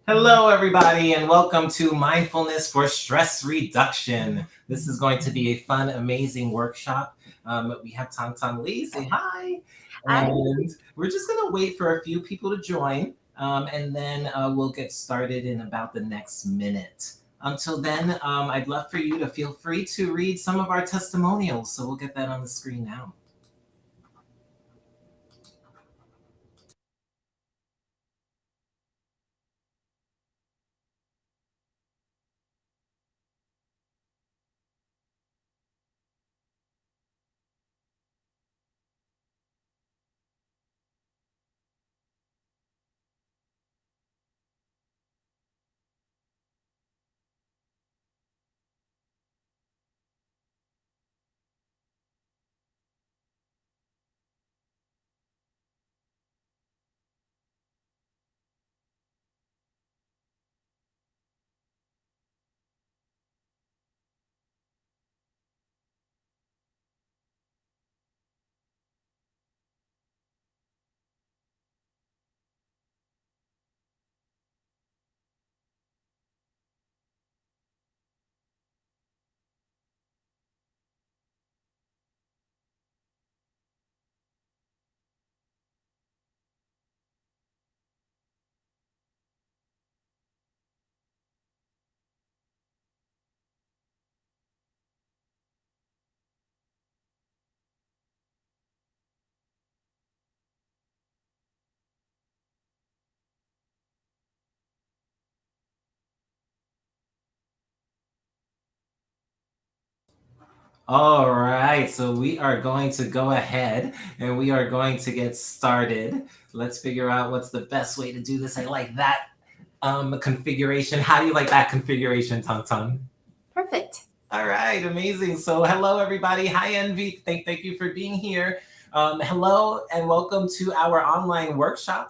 Hello, everybody, and welcome to Mindfulness for Stress Reduction. This is going to be a fun, amazing workshop. We have Tantan Lee, say hi. I And we're just going to wait for a few people to join, and then we'll get started in about the next minute. Until then, I'd love for you to feel free to read some of our testimonials. So we'll get that on the screen now. All right, so we are going to go ahead and we are going to get started. Let's figure out what's the best way to do this. I like that configuration. How do you like that configuration, Tong Tong? Perfect. All right, amazing. So, hello, everybody. Hi, Envy. Thank you for being here. Hello, and welcome to our online workshop.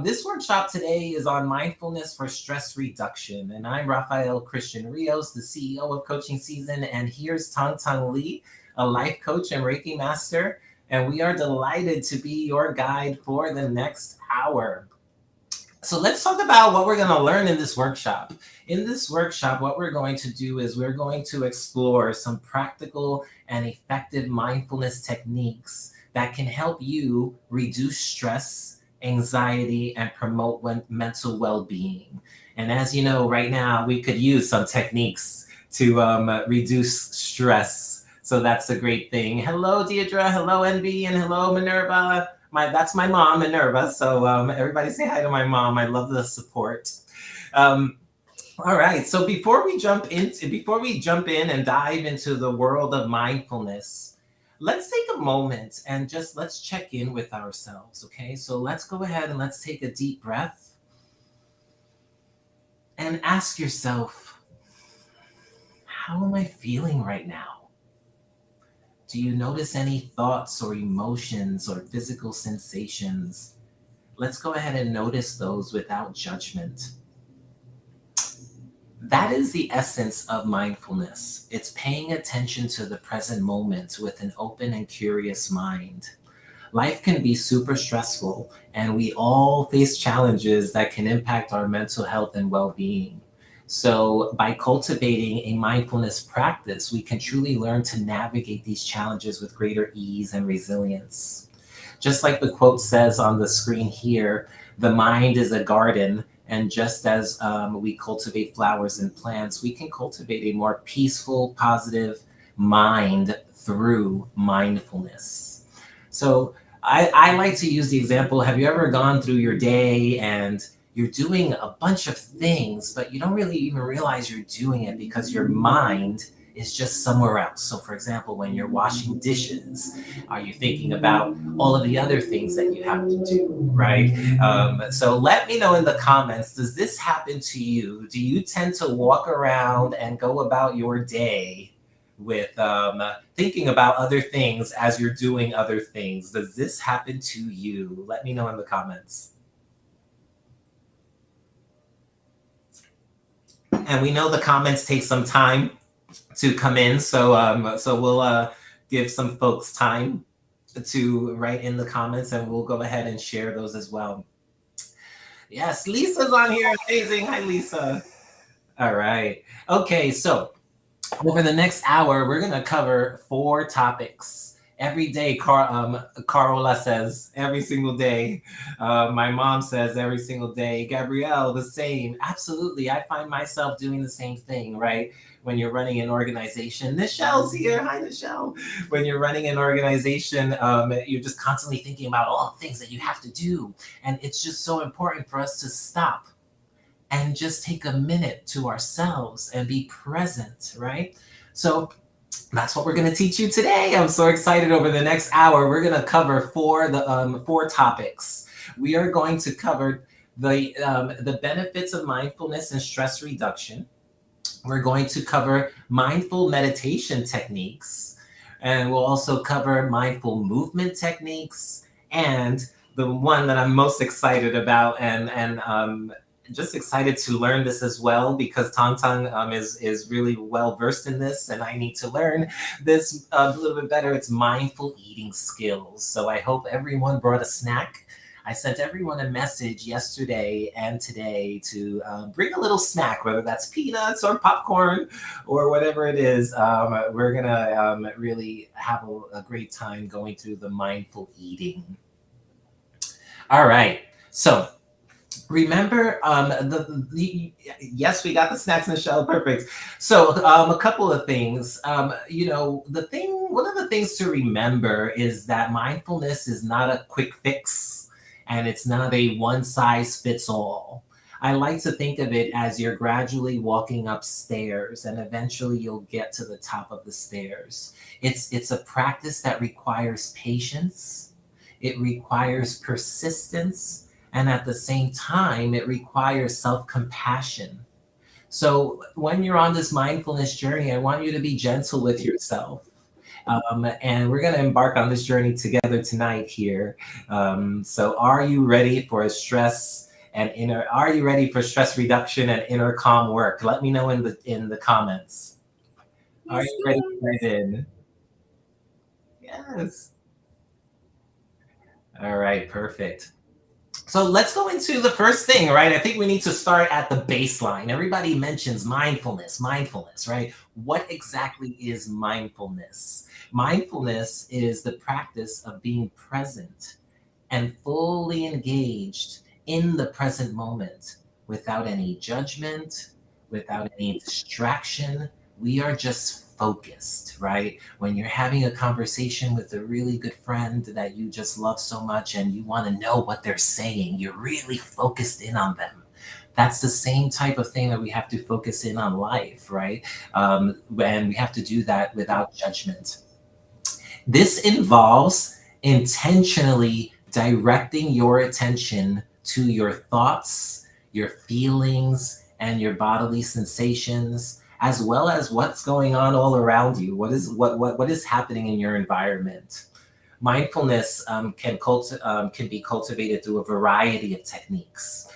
This workshop today is on mindfulness for stress reduction. And I'm Rafael Christian Rios, the CEO of Coaching Season. And here's Tang Tang Lee, a life coach and Reiki master. And we are delighted to be your guide for the next hour. So let's talk about what we're going to learn in this workshop. In this workshop, what we're going to do is we're going to explore some practical and effective mindfulness techniques that can help you reduce stress, anxiety, and promote mental well-being. And as you know, right now, we could use some techniques to reduce stress. So that's a great thing. Hello, Deidre. Hello, Envy. And hello, Minerva. That's my mom, Minerva. So everybody say hi to my mom. I love the support. Um, all right. So before we jump in and dive into the world of mindfulness, let's take a moment and just let's check in with ourselves. Okay. So let's go ahead and let's take a deep breath and ask yourself, how am I feeling right now? Do you notice any thoughts or emotions or physical sensations? Let's go ahead and notice those without judgment. That is the essence of mindfulness. It's paying attention to the present moment with an open and curious mind. Life can be super stressful, and we all face challenges that can impact our mental health and well being. So, by cultivating a mindfulness practice, we can truly learn to navigate these challenges with greater ease and resilience. Just like the quote says on the screen here, the mind is a garden. And just as we cultivate flowers and plants, we can cultivate a more peaceful, positive mind through mindfulness. So I like to use the example, have you ever gone through your day and you're doing a bunch of things, but you don't really even realize you're doing it because your mind is just somewhere else. So, for example, when you're washing dishes, are you thinking about all of the other things that you have to do, right? So, let me know in the comments, does this happen to you? Do you tend to walk around and go about your day with thinking about other things as you're doing other things? Does this happen to you? Let me know in the comments. And we know the comments take some time to come in, so we'll give some folks time to write in the comments, and we'll go ahead and share those as well. Yes, Lisa's on here. Amazing. Hi, Lisa. All right. Okay, so over the next hour, we're going to cover 4 topics. Every day, Carola says every single day. My mom says every single day. Gabrielle, the same. Absolutely. I find myself doing the same thing, right? When you're running an organization. Nichelle's here. Hi, Nichelle. When you're running an organization, you're just constantly thinking about all the things that you have to do. And it's just so important for us to stop and just take a minute to ourselves and be present, right? So that's what we're going to teach you today. I'm so excited. Over the next hour, we're going to cover four topics. We are going to cover the benefits of mindfulness and stress reduction. We're going to cover mindful meditation techniques, and we'll also cover mindful movement techniques, and the one that I'm most excited about, and just excited to learn this as well, because Tong Tong is really well versed in this, and I need to learn this a little bit better. It's mindful eating skills. So I hope everyone brought a snack. I sent everyone a message yesterday and today to bring a little snack, whether that's peanuts or popcorn or whatever it is. We're going to really have a great time going through the mindful eating. All right. So remember, yes, we got the snacks in the shell. Perfect. So a couple of things. One of the things to remember is that mindfulness is not a quick fix, and it's not a one size fits all. I like to think of it as you're gradually walking upstairs, and eventually you'll get to the top of the stairs. It's a practice that requires patience. It requires persistence, and at the same time, it requires self compassion. So, when you're on this mindfulness journey, I want you to be gentle with yourself. And we're going to embark on this journey together tonight here. So, are you ready for a stress and inner? Are you ready for stress reduction and inner calm work? Let me know in the comments. Are Yes, you ready to yes. dive in? Yes. All right, perfect. So let's go into the first thing, right? I think we need to start at the baseline. Everybody mentions mindfulness, right? What exactly is mindfulness? Mindfulness is the practice of being present and fully engaged in the present moment without any judgment, without any distraction. We are just focused, right? When you're having a conversation with a really good friend that you just love so much and you want to know what they're saying, you're really focused in on them. That's the same type of thing that we have to focus in on life, right? And we have to do that without judgment. This involves intentionally directing your attention to your thoughts, your feelings, and your bodily sensations, as well as what's going on all around you. What is happening in your environment? Mindfulness can be cultivated through a variety of techniques.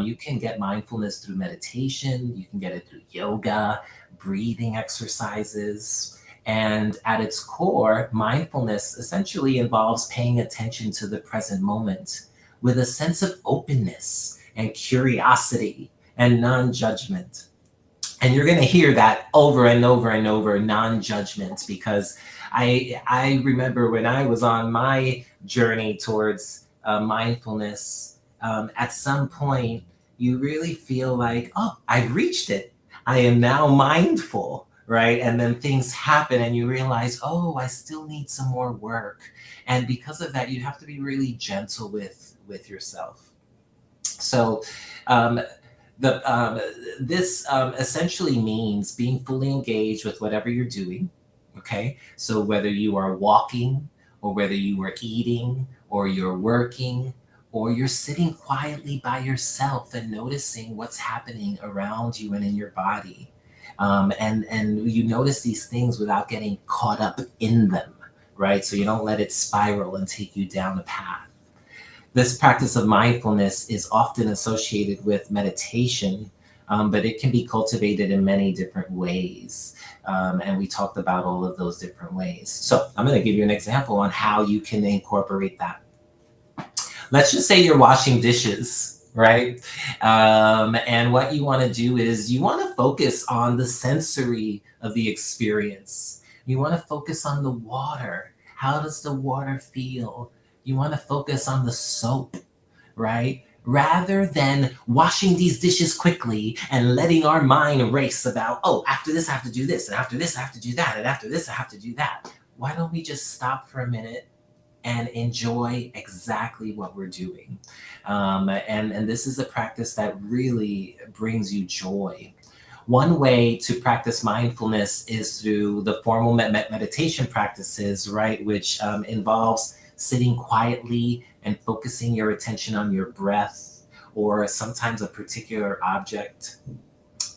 You can get mindfulness through meditation. You can get it through yoga, breathing exercises. And at its core, mindfulness essentially involves paying attention to the present moment with a sense of openness and curiosity and non judgment. And you're going to hear that over and over and over, non-judgment, because I remember when I was on my journey towards mindfulness, at some point you really feel like, oh, I've reached it. I am now mindful, right? And then things happen and you realize, oh, I still need some more work. And because of that, you have to be really gentle with yourself. So um, the this essentially means being fully engaged with whatever you're doing. Okay, so whether you are walking, or whether you are eating, or you're working, or you're sitting quietly by yourself and noticing what's happening around you and in your body, and you notice these things without getting caught up in them, right? So you don't let it spiral and take you down a path. This practice of mindfulness is often associated with meditation, but it can be cultivated in many different ways. And we talked about all of those different ways. So I'm going to give you an example on how you can incorporate that. Let's just say you're washing dishes. right? And what you want to do is you want to focus on the sensory of the experience. You want to focus on the water. How does the water feel? You want to focus on the soap, right? Rather than washing these dishes quickly and letting our mind race about, oh, after this I have to do this, and after this I have to do that, and after this I have to do that. Why don't we just stop for a minute and enjoy exactly what we're doing? And this is a practice that really brings you joy. One way to practice mindfulness is through the formal meditation practices, right? Which involves sitting quietly and focusing your attention on your breath or sometimes a particular object.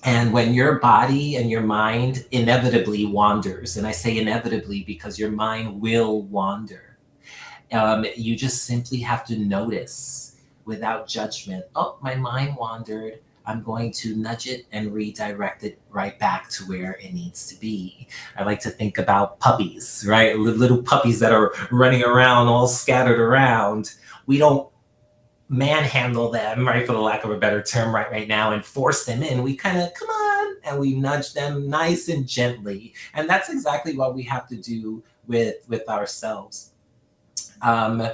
And when your body and your mind inevitably wanders, and I say inevitably because your mind will wander, you just simply have to notice without judgment. Oh, my mind wandered. I'm going to nudge it and redirect it right back to where it needs to be. I like to think about puppies, right? Little puppies that are running around all scattered around. We don't manhandle them, right, for the lack of a better term, right now, and force them in. We kind of, come on, and we nudge them nice and gently. And that's exactly what we have to do with ourselves. Um,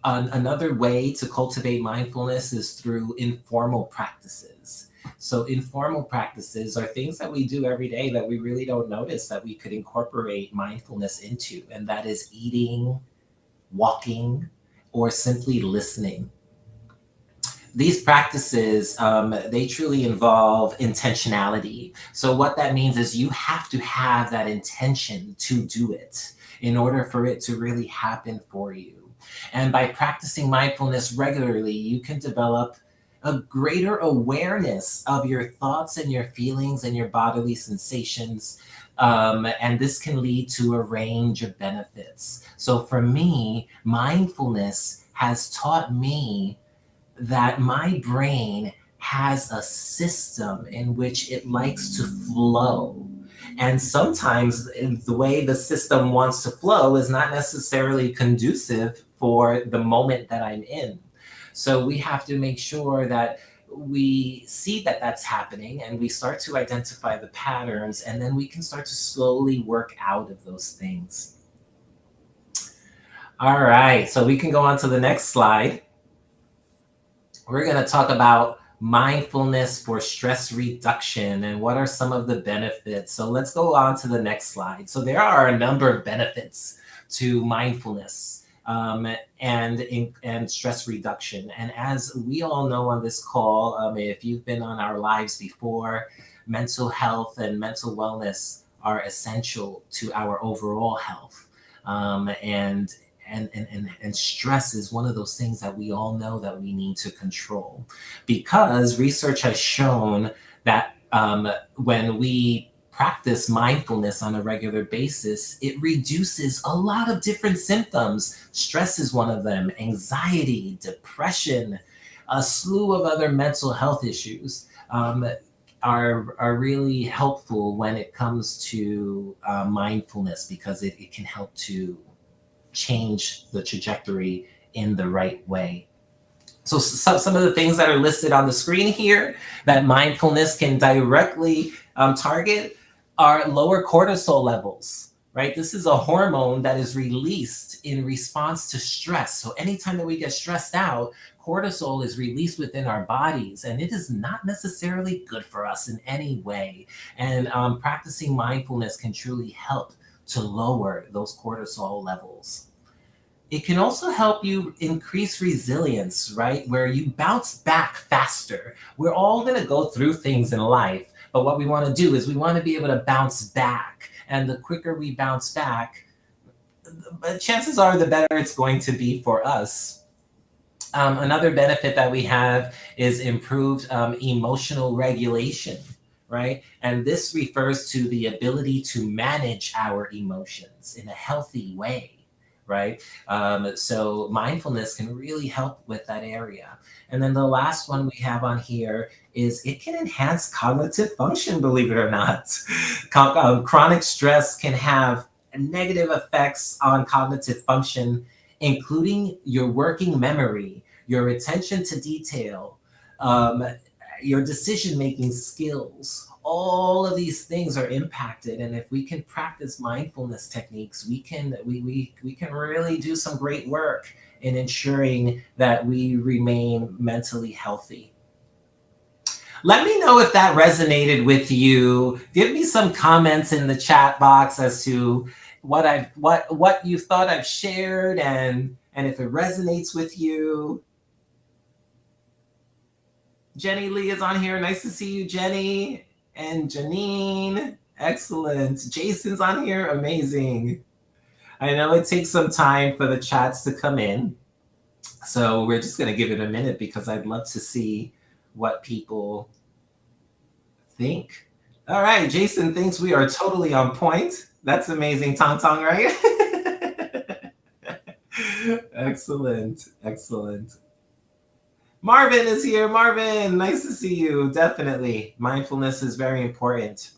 Another way to cultivate mindfulness is through informal practices. So, informal practices are things that we do every day that we really don't notice that we could incorporate mindfulness into, and that is eating, walking, or simply listening. These practices, they truly involve intentionality. So what that means is you have to have that intention to do it in order for it to really happen for you. And by practicing mindfulness regularly, you can develop a greater awareness of your thoughts and your feelings and your bodily sensations. And this can lead to a range of benefits. So for me, mindfulness has taught me that my brain has a system in which it likes to flow. And sometimes the way the system wants to flow is not necessarily conducive for the moment that I'm in. So we have to make sure that we see that that's happening and we start to identify the patterns, and then we can start to slowly work out of those things. All right, so we can go on to the next slide. We're going to talk about mindfulness for stress reduction and what are some of the benefits. So let's go on to the next slide. So there are a number of benefits to mindfulness and stress reduction. And as we all know on this call, if you've been on our lives before, mental health and mental wellness are essential to our overall health. And stress is one of those things that we all know that we need to control, because research has shown that when we practice mindfulness on a regular basis, it reduces a lot of different symptoms. Stress is one of them, anxiety, depression, a slew of other mental health issues. Are really helpful when it comes to mindfulness, because it can help to change the trajectory in the right way. So some of the things that are listed on the screen here that mindfulness can directly target are lower cortisol levels, right? This is a hormone that is released in response to stress. So anytime that we get stressed out, cortisol is released within our bodies, and it is not necessarily good for us in any way. And practicing mindfulness can truly help to lower those cortisol levels. It can also help you increase resilience, right? Where you bounce back faster. We're all going to go through things in life, but what we want to do is we want to be able to bounce back. And the quicker we bounce back, the chances are the better it's going to be for us. Another benefit that we have is improved emotional regulation, right? And this refers to the ability to manage our emotions in a healthy way, right? So mindfulness can really help with that area. And then the last one we have on here is it can enhance cognitive function, believe it or not. Chronic stress can have negative effects on cognitive function, including your working memory, your attention to detail, um, your decision making skills. All of these things are impacted, and if we can practice mindfulness techniques, we can really do some great work in ensuring that we remain mentally healthy. Let me know if that resonated with you. Give me some comments in the chat box as to what you thought I've shared, and if it resonates with you. Jenny Lee is on here. Nice to see you, Jenny. And Janine. Excellent. Jason's on here. Amazing. I know it takes some time for the chats to come in. So we're just going to give it a minute because I'd love to see what people think. All right, Jason thinks we are totally on point. That's amazing, Tong Tong, right? Excellent, excellent. Marvin is here. Marvin, nice to see you. Definitely. Mindfulness is very important.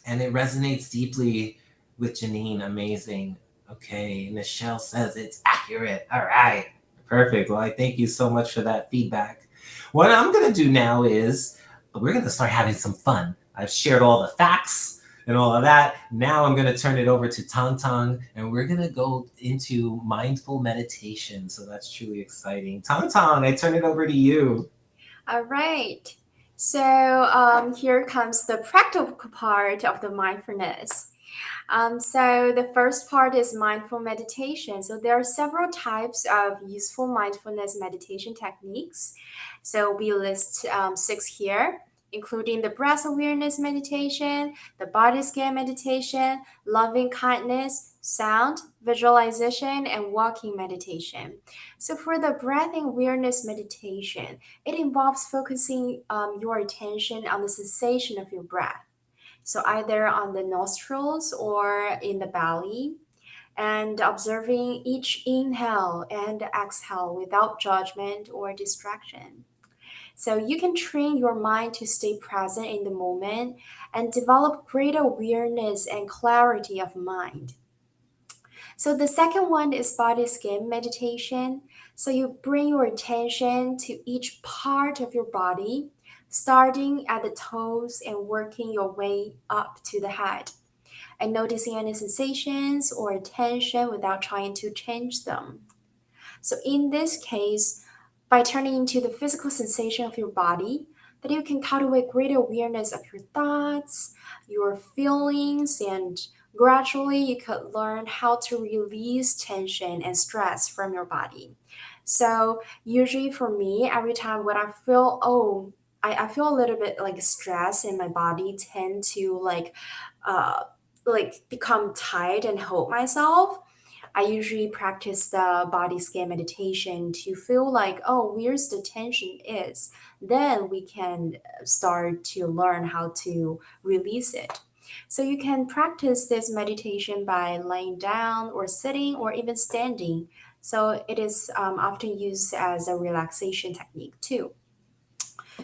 And it resonates deeply with Janine. Amazing. Okay. Michelle says it's accurate. All right. Perfect. Well, I thank you so much for that feedback. What I'm going to do now is we're going to start having some fun. I've shared all the facts and all of that. Now I'm going to turn it over to Tong Tong, and we're going to go into mindful meditation. So that's truly exciting. Tong Tong, I turn it over to you. All right. So here comes the practical part of the mindfulness. So the first part is mindful meditation. So there are several types of useful mindfulness meditation techniques. So we list six here, including the breath awareness meditation, the body scan meditation, loving kindness, sound, visualization, and walking meditation. So for the breath awareness meditation, it involves focusing your attention on the sensation of your breath. So either on the nostrils or in the belly, and observing each inhale and exhale without judgment or distraction. So you can train your mind to stay present in the moment and develop greater awareness and clarity of mind. So the second one is body scan meditation. So you bring your attention to each part of your body, starting at the toes and working your way up to the head, and noticing any sensations or tension without trying to change them. So in this case, by turning into the physical sensation of your body, that you can cultivate greater awareness of your thoughts, your feelings, and gradually you could learn how to release tension and stress from your body. So usually for me, every time when I feel I feel a little bit like stress in my body tend to uh become tight and hold myself. I usually practice the body scan meditation to feel like, oh, where's the tension is. Then we can start to learn how to release it. So you can practice this meditation by laying down or sitting or even standing. So it is often used as a relaxation technique too.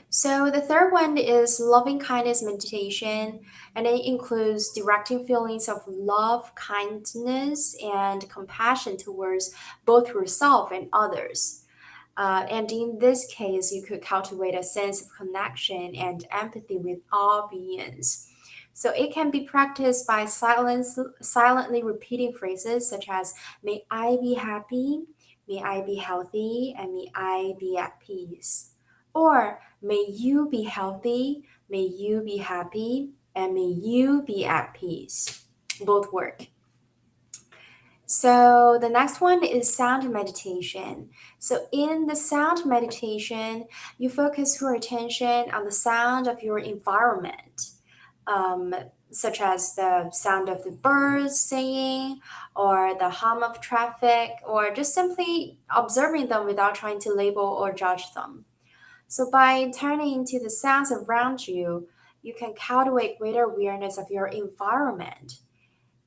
So the third one is loving kindness meditation, and it includes directing feelings of love, kindness, and compassion towards both yourself and others. And in this case, you could cultivate a sense of connection and empathy with all beings. So it can be practiced by silently repeating phrases such as, may I be happy, may I be healthy, and may I be at peace. Or, may you be healthy, may you be happy, and may you be at peace. Both work. So the next one is sound meditation. So in the sound meditation, you focus your attention on the sound of your environment, um, such as the sound of the birds singing, or the hum of traffic, or just simply observing them without trying to label or judge them. So by turning into the sounds around you, you can cultivate greater awareness of your environment.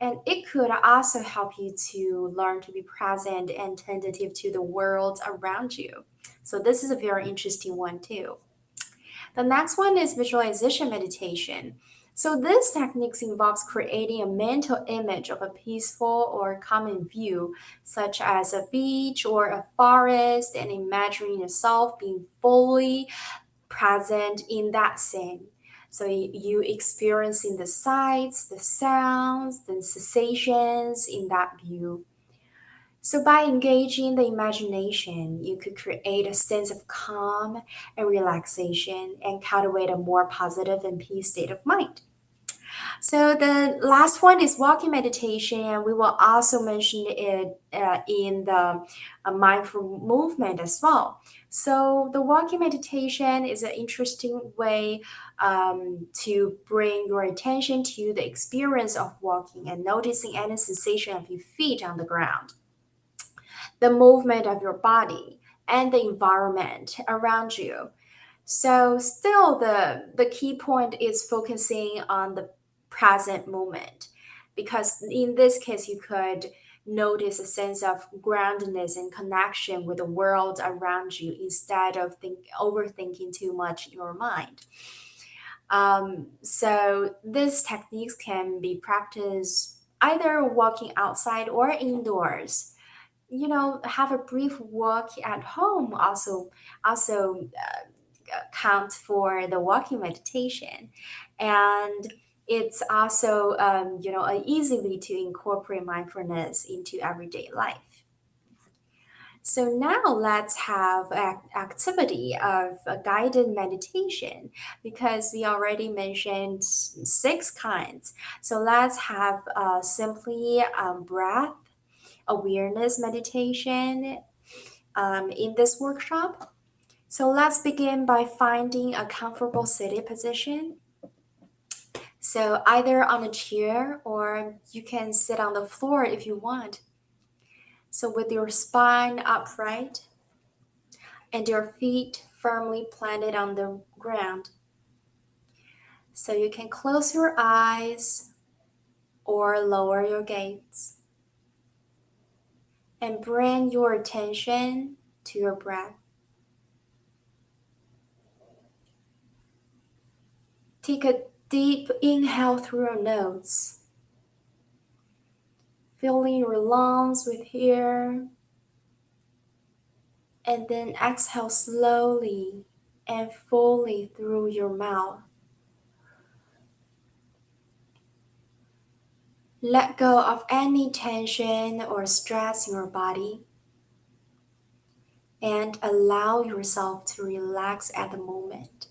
And it could also help you to learn to be present and attentive to the world around you. So this is a very interesting one too. The next one is visualization meditation. So this techniques involves creating a mental image of a peaceful or common view, such as a beach or a forest, and imagining yourself being fully present in that scene. So you experiencing the sights, the sounds, the sensations in that view. So by engaging the imagination, you could create a sense of calm and relaxation and cultivate a more positive and peace state of mind. So the last one is walking meditation, and we will also mention it in the mindful movement as well. So the walking meditation is an interesting way to bring your attention to the experience of walking and noticing any sensation of your feet on the ground, the movement of your body, and the environment around you. So still the key point is focusing on the present moment, because in this case you could notice a sense of groundedness and connection with the world around you instead of overthinking too much in your mind. So these techniques can be practiced either walking outside or indoors. Have a brief walk at home also count for the walking meditation, and it's also an easy way to incorporate mindfulness into everyday life. So now let's have an activity of a guided meditation, because we already mentioned six kinds. So let's have simply breath awareness meditation in this workshop. So let's begin by finding a comfortable sitting position. So either on a chair or you can sit on the floor if you want. So with your spine upright and your feet firmly planted on the ground. So you can close your eyes or lower your gaze and bring your attention to your breath. Take a deep inhale through your nose, filling your lungs with air, and then exhale slowly and fully through your mouth. Let go of any tension or stress in your body and allow yourself to relax at the moment.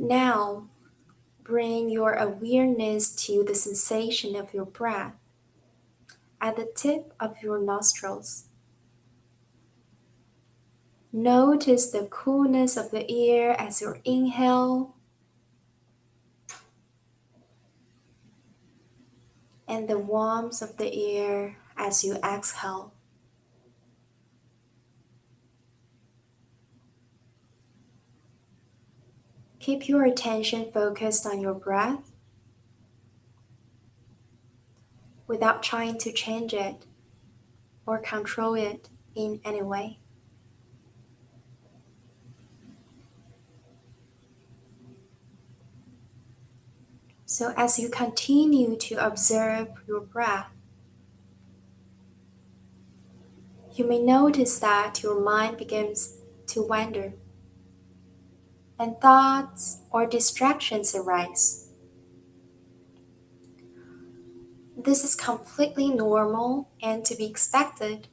Now, bring your awareness to the sensation of your breath at the tip of your nostrils. Notice the coolness of the air as you inhale and the warmth of the air as you exhale. Keep your attention focused on your breath without trying to change it or control it in any way. So, as you continue to observe your breath, you may notice that your mind begins to wander and thoughts or distractions arise. This is completely normal and to be expected.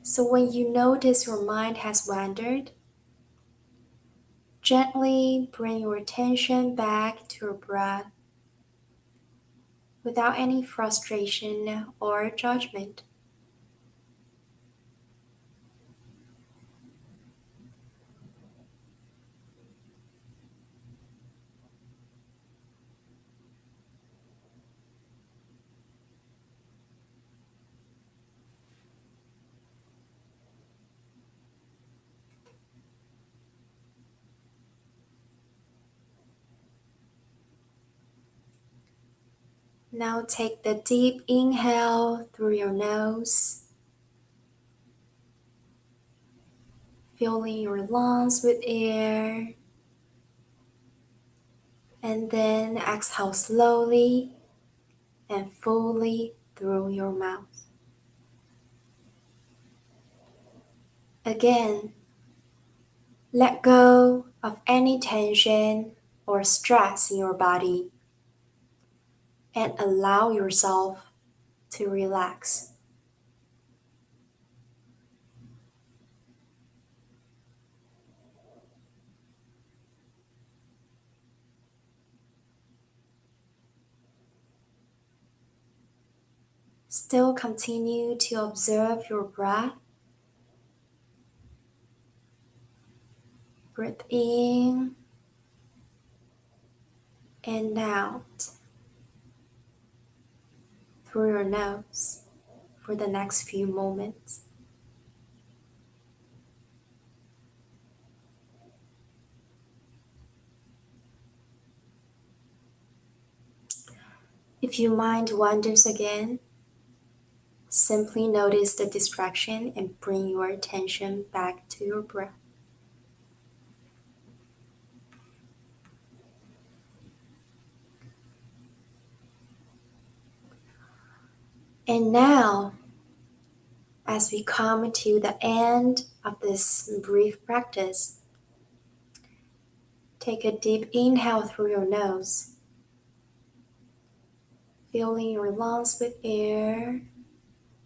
So, when you notice your mind has wandered, gently bring your attention back to your breath without any frustration or judgment. Now take the deep inhale through your nose filling your lungs with air, and then exhale slowly and fully through your mouth. Again, let go of any tension or stress in your body and allow yourself to relax. Still continue to observe your breath. Breathe in and out through your nose for the next few moments. If your mind wanders again, simply notice the distraction and bring your attention back to your breath. And now, as we come to the end of this brief practice, take a deep inhale through your nose, filling your lungs with air,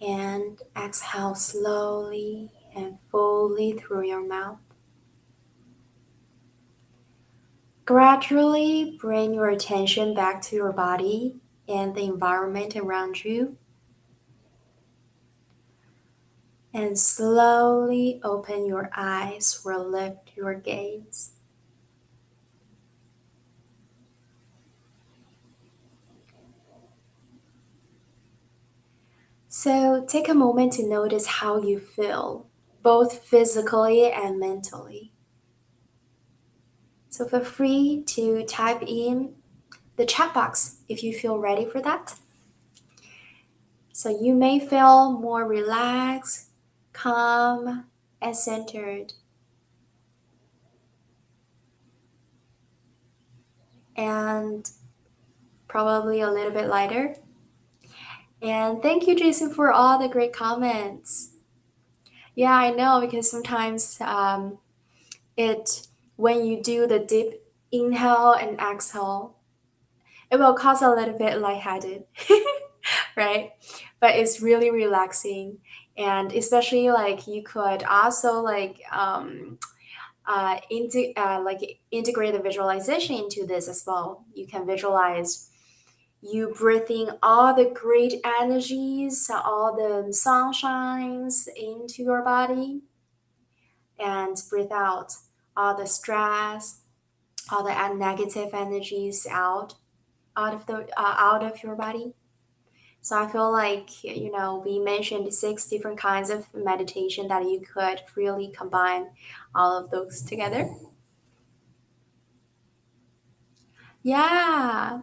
and exhale slowly and fully through your mouth. Gradually bring your attention back to your body and the environment around you, and slowly open your eyes or lift your gaze. So take a moment to notice how you feel, both physically and mentally. So feel free to type in the chat box if you feel ready for that. So you may feel more relaxed, calm, and centered. And probably a little bit lighter. And thank you, Jason, for all the great comments. Yeah, I know, because sometimes it when you do the deep inhale and exhale, it will cause a little bit lightheaded, right? But it's really relaxing, and especially like you could also like integrate the visualization into this as well. You can visualize you breathing all the great energies, all the sunshines into your body, and breathe out all the stress, all the negative energies out of your body. So I feel like we mentioned 6 different kinds of meditation that you could really combine all of those together. Yeah,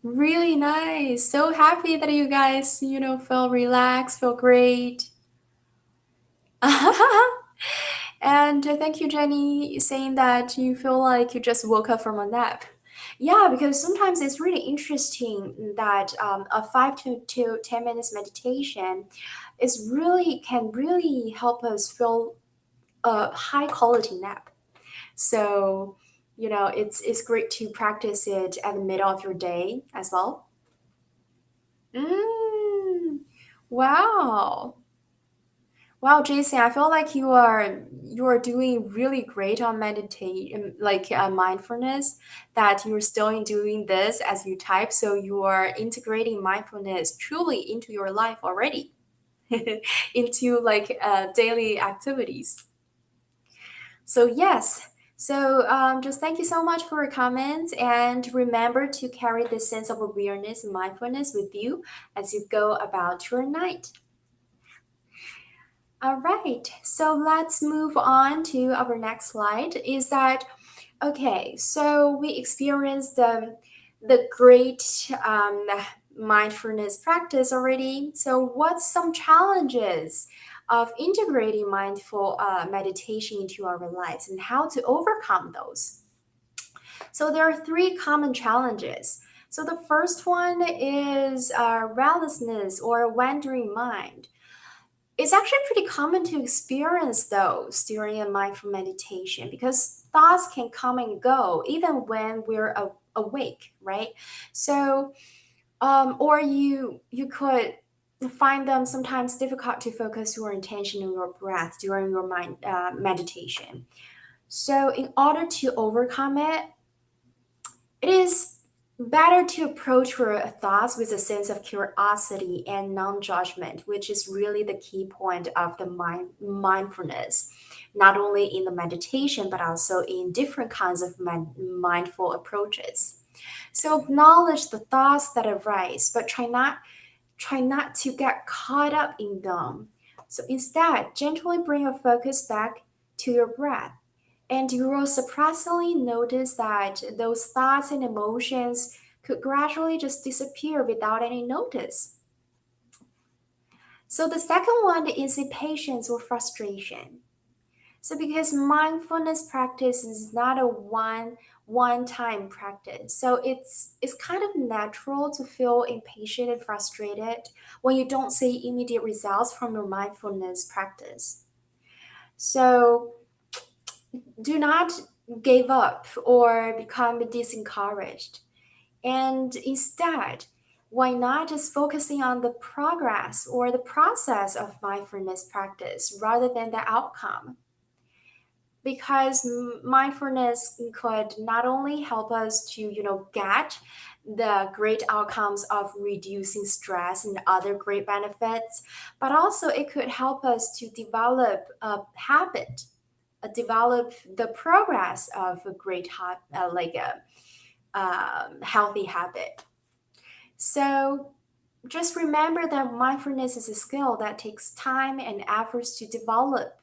really nice. So happy that you guys, feel relaxed, feel great. And thank you, Jenny, saying that you feel like you just woke up from a nap. Yeah, because sometimes it's really interesting that a 5 to 10 minutes meditation can really help us feel a high quality nap. So, it's great to practice it at the middle of your day as well. Mm, wow. Wow, Jason, I feel like you are doing really great on meditation, like mindfulness. That you're still doing this as you type, so you are integrating mindfulness truly into your life already, into like daily activities. So yes, so just thank you so much for your comments, and remember to carry this sense of awareness and mindfulness with you as you go about your night. All right, so let's move on to our next slide. Is that okay? So we experienced the great mindfulness practice already. So what's some challenges of integrating mindful meditation into our lives and how to overcome those. So there are three common challenges. So the first one is restlessness or wandering mind. It's actually pretty common to experience those during a mindful meditation because thoughts can come and go even when we're awake, right? So, or you could find them sometimes difficult to focus your attention on your breath during your mind meditation. So, in order to overcome it, it is better to approach your thoughts with a sense of curiosity and non judgment, which is really the key point of the mindfulness, not only in the meditation, but also in different kinds of mindful approaches. So acknowledge the thoughts that arise, but try not to get caught up in them. So instead, gently bring your focus back to your breath. And you will surprisingly notice that those thoughts and emotions could gradually just disappear without any notice. So the second one is impatience or frustration. So because mindfulness practice is not a one time practice. So it's kind of natural to feel impatient and frustrated when you don't see immediate results from your mindfulness practice. So do not give up or become discouraged. And instead, why not just focusing on the progress or the process of mindfulness practice rather than the outcome? Because mindfulness could not only help us to get the great outcomes of reducing stress and other great benefits, but also it could help us to develop a habit, develop the progress of a great like a healthy habit. So just remember that mindfulness is a skill that takes time and efforts to develop.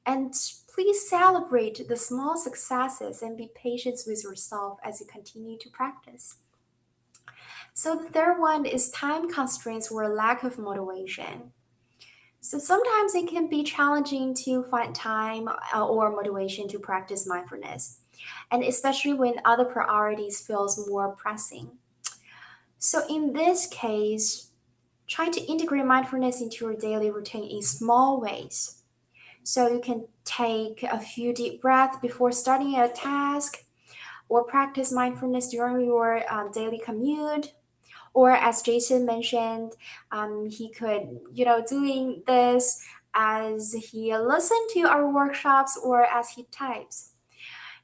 And please celebrate the small successes and be patient with yourself as you continue to practice. So the third one is time constraints or lack of motivation. So sometimes it can be challenging to find time or motivation to practice mindfulness, and especially when other priorities feels more pressing. So in this case, try to integrate mindfulness into your daily routine in small ways. So you can take a few deep breaths before starting a task, or practice mindfulness during your daily commute. Or as Jason mentioned, he could, doing this as he listened to our workshops or as he types.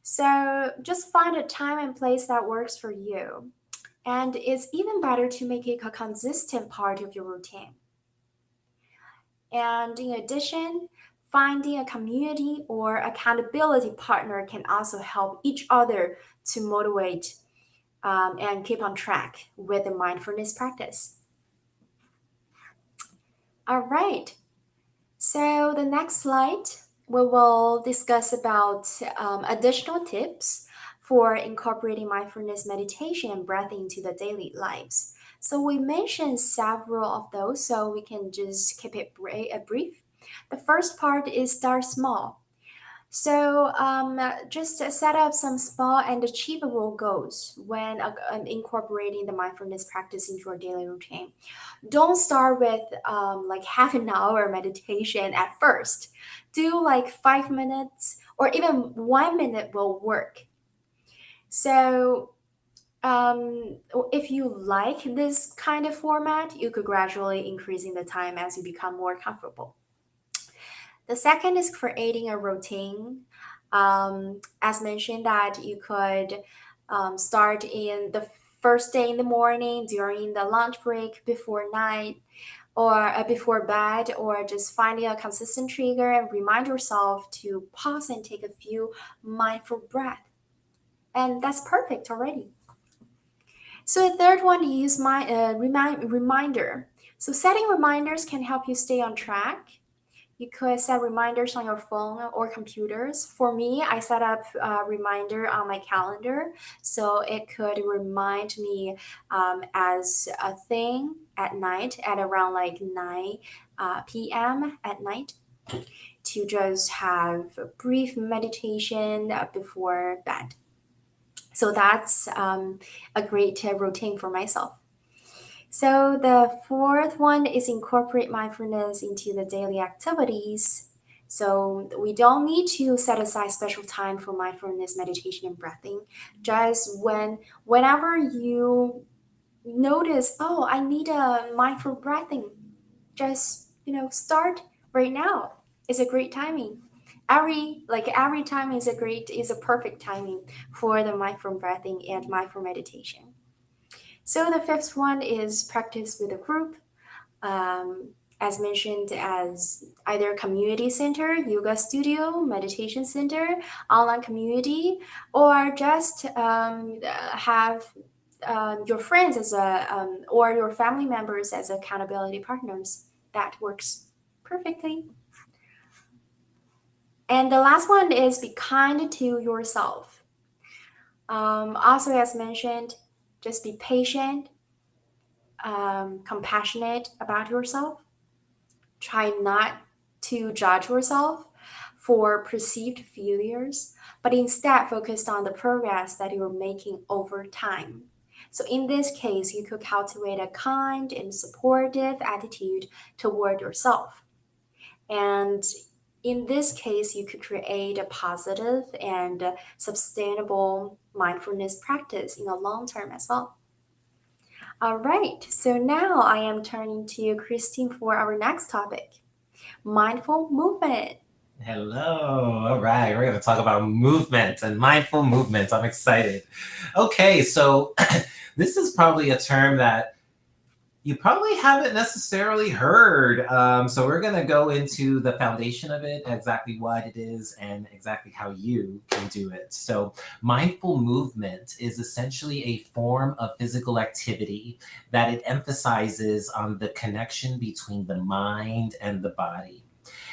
So just find a time and place that works for you. And it's even better to make it a consistent part of your routine. And in addition, finding a community or accountability partner can also help each other to motivate and keep on track with the mindfulness practice. All right. So the next slide, we will discuss about additional tips for incorporating mindfulness meditation and breath into the daily lives. So we mentioned several of those, so we can just keep it brief. The first part is start small. So just set up some small and achievable goals when incorporating the mindfulness practice into your daily routine. Don't start with like half an hour meditation at first. Do like 5 minutes or even 1 minute will work. So if you like this kind of format, you could gradually increasing the time as you become more comfortable. The second is creating a routine. As mentioned, that you could start in the first day in the morning, during the lunch break, before night, or before bed, or just finding a consistent trigger and remind yourself to pause and take a few mindful breaths. And that's perfect already. So the third one is reminder. So setting reminders can help you stay on track. You could set reminders on your phone or computers. For me, I set up a reminder on my calendar so it could remind me as a thing at night at around like 9 p.m. at night to just have a brief meditation before bed. So that's a great routine for myself. So the fourth one is incorporate mindfulness into the daily activities. So we don't need to set aside special time for mindfulness meditation and breathing. Just whenever you notice, oh, I need a mindful breathing, just start right now. It's a great timing. Every time is a perfect timing for the mindful breathing and mindful meditation. So the fifth one is practice with a group, as mentioned, as either community center, yoga studio, meditation center, online community, or just have your friends as or your family members as accountability partners. That works perfectly. And the last one is be kind to yourself. Also, as mentioned, just be patient, compassionate about yourself. Try not to judge yourself for perceived failures, but instead focus on the progress that you're making over time. So, in this case, you could cultivate a kind and supportive attitude toward yourself. And in this case, you could create a positive and sustainable mindfulness practice in the long term as well. All right, so now I am turning to you, Christine, for our next topic, mindful movement. Hello. All right. We're going to talk about movement and mindful movement. I'm excited. Okay. So, this is probably a term that you probably haven't necessarily heard. So, we're going to go into the foundation of it, exactly what it is, and exactly how you can do it. So, mindful movement is essentially a form of physical activity that it emphasizes on the connection between the mind and the body.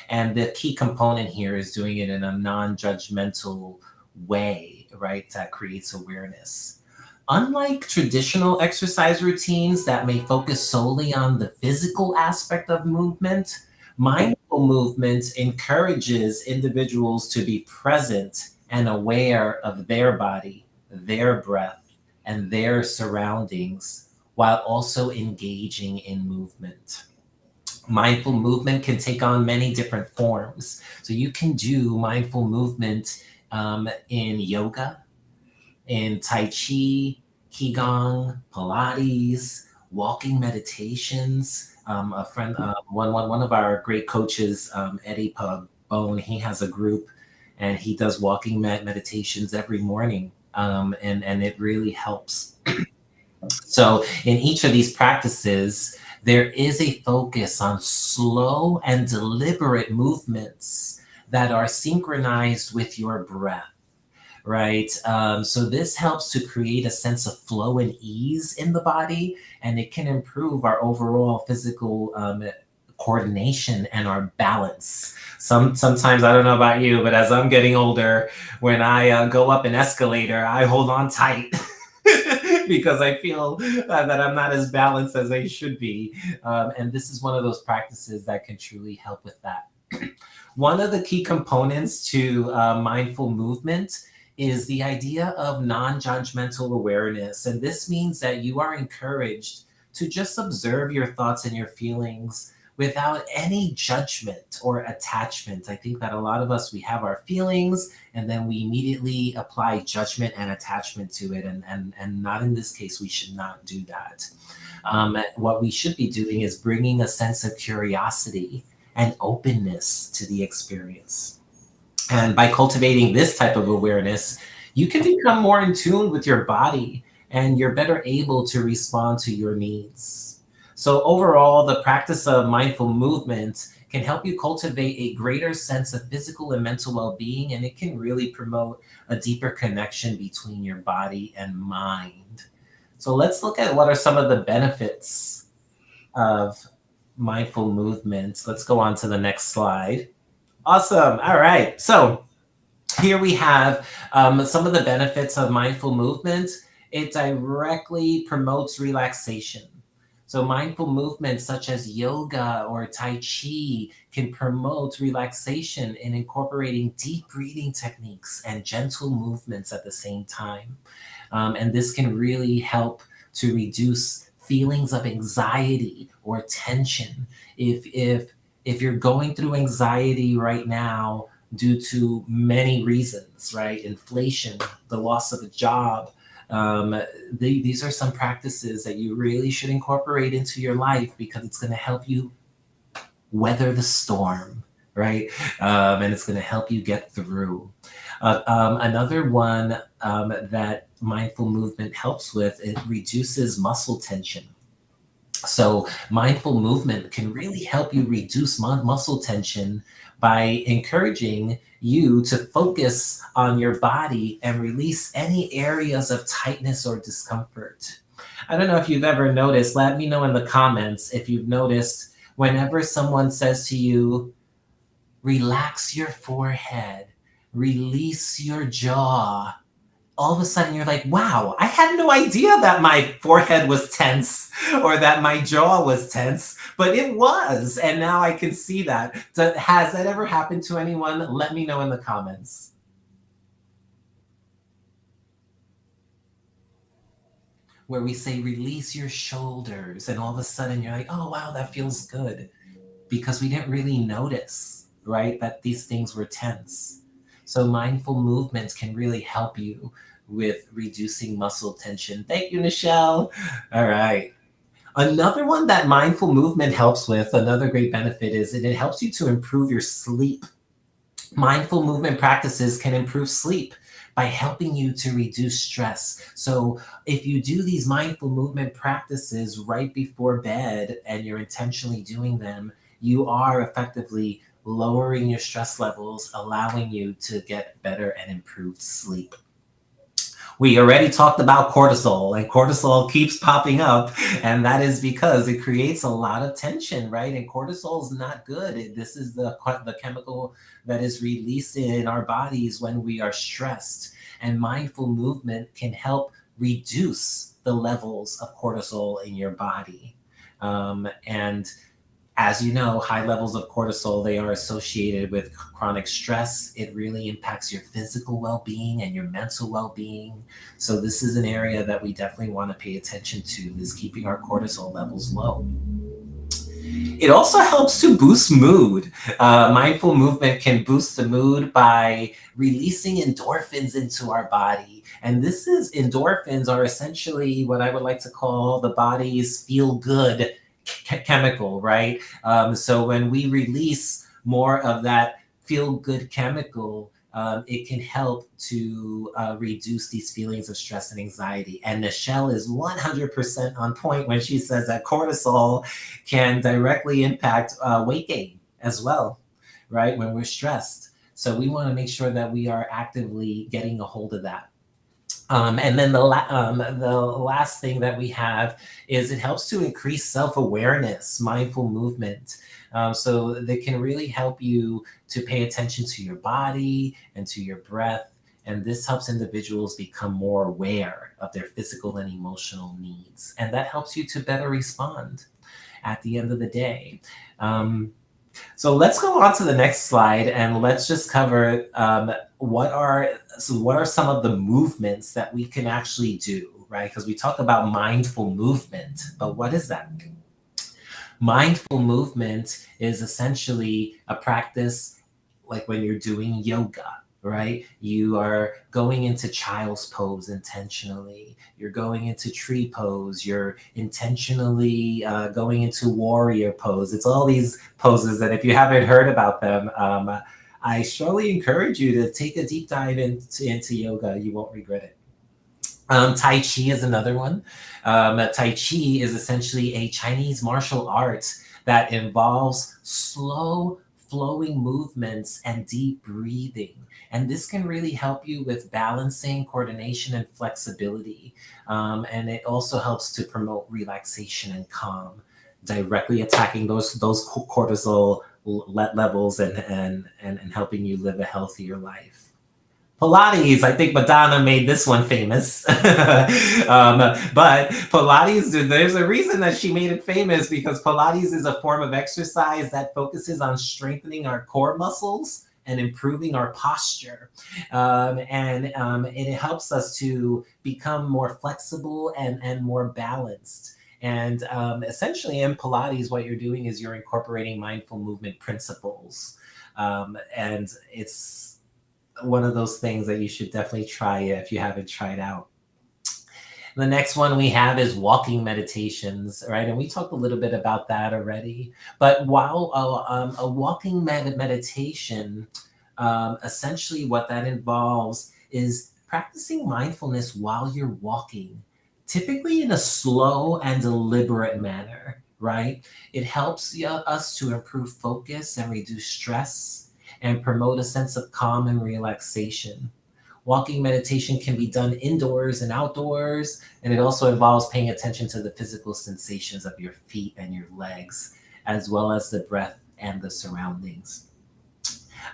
And the key component here is doing it in a non judgmental way, right? That creates awareness. Unlike traditional exercise routines that may focus solely on the physical aspect of movement, mindful movement encourages individuals to be present and aware of their body, their breath, and their surroundings while also engaging in movement. Mindful movement can take on many different forms. So you can do mindful movement in yoga, in Tai Chi, Qigong, Pilates, walking meditations. A friend, one of our great coaches, Eddie Bone, he has a group and he does walking meditations every morning. And it really helps. So, in each of these practices, there is a focus on slow and deliberate movements that are synchronized with your breath, right? So, this helps to create a sense of flow and ease in the body, and it can improve our overall physical coordination and our balance. Sometimes I don't know about you, but as I'm getting older, when I go up an escalator, I hold on tight because I feel that I'm not as balanced as I should be. And this is one of those practices that can truly help with that. One of the key components to mindful movement is the idea of non judgmental awareness. And this means that you are encouraged to just observe your thoughts and your feelings without any judgment or attachment. I think that a lot of us, we have our feelings and then we immediately apply judgment and attachment to it. And not in this case, we should not do that. What we should be doing is bringing a sense of curiosity and openness to the experience. And by cultivating this type of awareness, you can become more in tune with your body and you're better able to respond to your needs. So, overall, the practice of mindful movement can help you cultivate a greater sense of physical and mental well being, and it can really promote a deeper connection between your body and mind. So, let's look at what are some of the benefits of mindful movement. Let's go on to the next slide. Awesome. All right. So here we have some of the benefits of mindful movement. It directly promotes relaxation. So, mindful movements such as yoga or Tai Chi can promote relaxation in incorporating deep breathing techniques and gentle movements at the same time. And this can really help to reduce feelings of anxiety or tension. If you're going through anxiety right now due to many reasons, right? Inflation, the loss of a job. These are some practices that you really should incorporate into your life because it's going to help you weather the storm, right? And it's going to help you get through. Another one that mindful movement helps with, it reduces muscle tension. So, mindful movement can really help you reduce muscle tension by encouraging you to focus on your body and release any areas of tightness or discomfort. I don't know if you've ever noticed, let me know in the comments if you've noticed whenever someone says to you, relax your forehead, release your jaw, all of a sudden you're like, wow, I had no idea that my forehead was tense or that my jaw was tense, but it was. And now I can see that. So has that ever happened to anyone? Let me know in the comments. Where we say, release your shoulders, and all of a sudden you're like, oh, wow, that feels good. Because we didn't really notice, right, that these things were tense. So mindful movements can really help you with reducing muscle tension. Thank you, Nichelle. All right. Another one that mindful movement helps with, another great benefit is it helps you to improve your sleep. Mindful movement practices can improve sleep by helping you to reduce stress. So, if you do these mindful movement practices right before bed and you're intentionally doing them, you are effectively lowering your stress levels, allowing you to get better and improved sleep. We already talked about cortisol, and cortisol keeps popping up, and that is because it creates a lot of tension, right? And cortisol is not good. This is the chemical that is released in our bodies when we are stressed, and mindful movement can help reduce the levels of cortisol in your body. And as you know, high levels of cortisol, they are associated with chronic stress. It really impacts your physical well-being and your mental well-being. So this is an area that we definitely want to pay attention to, is keeping our cortisol levels low. It also helps to boost mood. Mindful movement can boost the mood by releasing endorphins into our body. And endorphins are essentially what I would like to call the body's feel good chemical, right? So when we release more of that feel good chemical, it can help to reduce these feelings of stress and anxiety. And Nichelle is 100% on point when she says that cortisol can directly impact weight gain as well, right? When we're stressed. So we want to make sure that we are actively getting a hold of that. And then the last thing that we have is it helps to increase self-awareness, mindful movement. So they can really help you to pay attention to your body and to your breath. And this helps individuals become more aware of their physical and emotional needs. And that helps you to better respond at the end of the day. So let's go on to the next slide and let's just cover what are some of the movements that we can actually do, right? Because we talk about mindful movement, but what is that? Mindful movement is essentially a practice like when you're doing yoga, right? You are going into child's pose intentionally. You're going into tree pose. You're intentionally going into warrior pose. It's all these poses that if you haven't heard about them, I strongly encourage you to take a deep dive into yoga. You won't regret it. Tai Chi is another one. Tai Chi is essentially a Chinese martial art that involves slow flowing movements and deep breathing. And this can really help you with balancing, coordination, and flexibility. And it also helps to promote relaxation and calm directly attacking those cortisol levels and helping you live a healthier life. Pilates, I think Madonna made this one famous. But Pilates, there's a reason that she made it famous, because Pilates is a form of exercise that focuses on strengthening our core muscles and improving our posture. It helps us to become more flexible and more balanced. And essentially, in Pilates, what you're doing is you're incorporating mindful movement principles. And it's one of those things that you should definitely try if you haven't tried out. The next one we have is walking meditations, right? And we talked a little bit about that already. But while a walking meditation, essentially what that involves is practicing mindfulness while you're walking, typically in a slow and deliberate manner, right? It helps us to improve focus and reduce stress and promote a sense of calm and relaxation. Walking meditation can be done indoors and outdoors, and it also involves paying attention to the physical sensations of your feet and your legs, as well as the breath and the surroundings.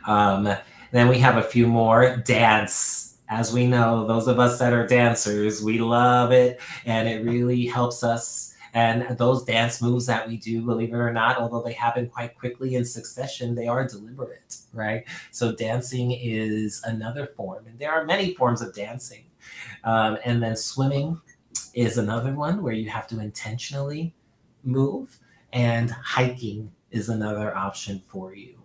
Then we have a few more. Dance. As we know, those of us that are dancers, we love it, and it really helps us. And those dance moves that we do, believe it or not, although they happen quite quickly in succession, they are deliberate, right? So dancing is another form, and there are many forms of dancing. And then swimming is another one where you have to intentionally move, and hiking is another option for you.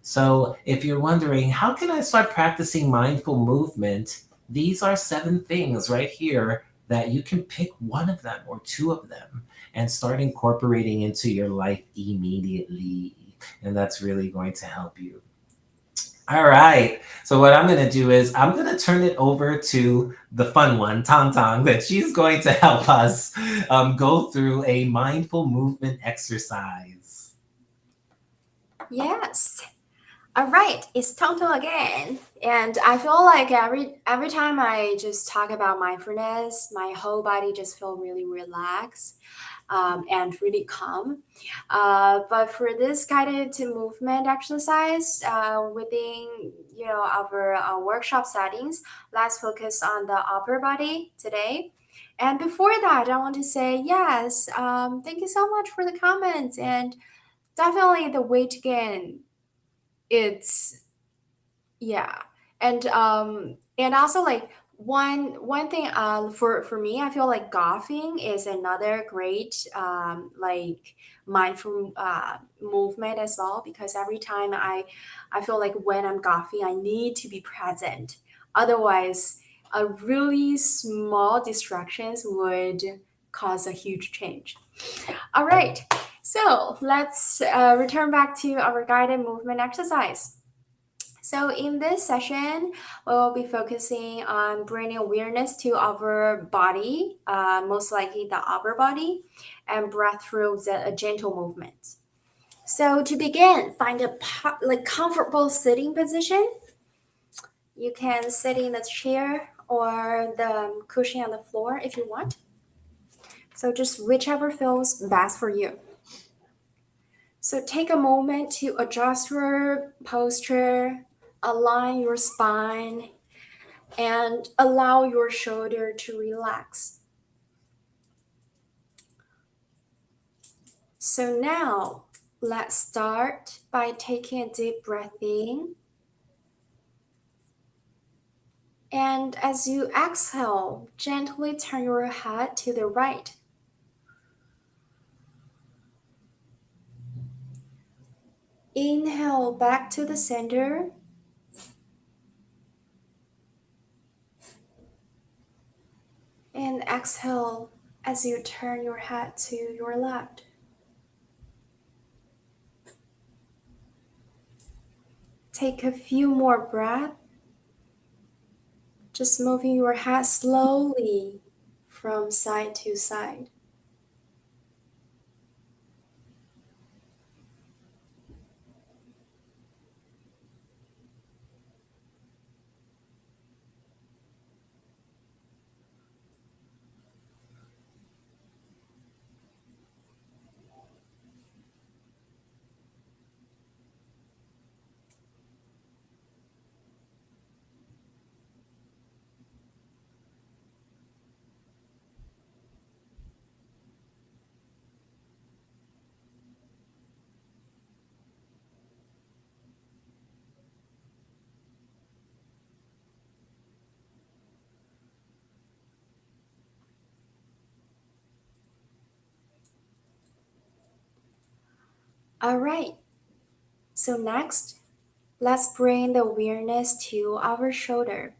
So if you're wondering, how can I start practicing mindful movement? These are 7 things right here that you can pick one of them or 2 of them and start incorporating into your life immediately. And that's really going to help you. All right. So what I'm going to do is I'm going to turn it over to the fun one, Tong Tong, that she's going to help us go through a mindful movement exercise. Yes. All right, it's Tonto again. And I feel like every time I just talk about mindfulness, my whole body just feel really relaxed and really calm. But for this guided movement exercise within our workshop settings, let's focus on the upper body today. And before that, I want to say yes. Thank you so much for the comments, and definitely the weight gain. It's yeah, and also like one thing for me, I feel like golfing is another great like mindful movement as well, because every time I feel like when I'm golfing I need to be present, otherwise a really small distractions would cause a huge change. All right, so let's return back to our guided movement exercise. So in this session, we'll be focusing on bringing awareness to our body, most likely the upper body, and breath through a gentle movement. So to begin, find a comfortable sitting position. You can sit in the chair or the cushion on the floor if you want. So just whichever feels best for you. So take a moment to adjust your posture, align your spine, and allow your shoulder to relax. So now let's start by taking a deep breath in. And as you exhale, gently turn your head to the right. Inhale back to the center. And exhale as you turn your head to your left. Take a few more breaths, just moving your head slowly from side to side. All right. So next, let's bring the awareness to our shoulder.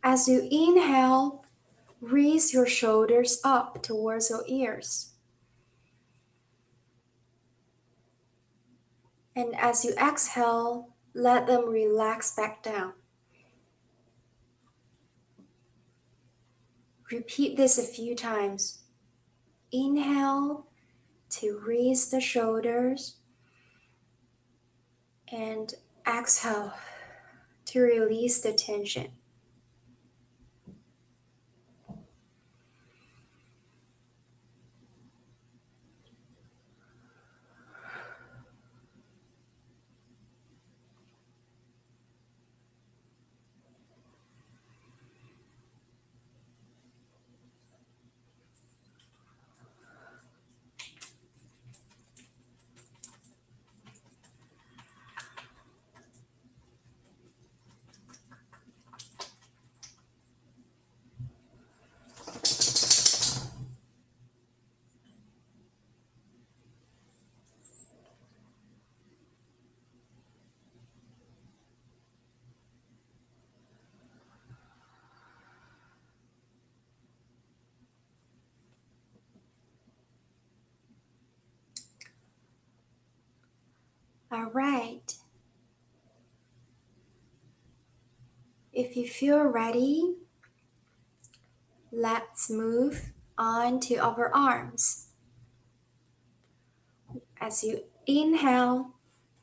As you inhale, raise your shoulders up towards your ears. And as you exhale, let them relax back down. Repeat this a few times. Inhale to raise the shoulders and exhale to release the tension. All right. If you feel ready, let's move on to our arms. As you inhale,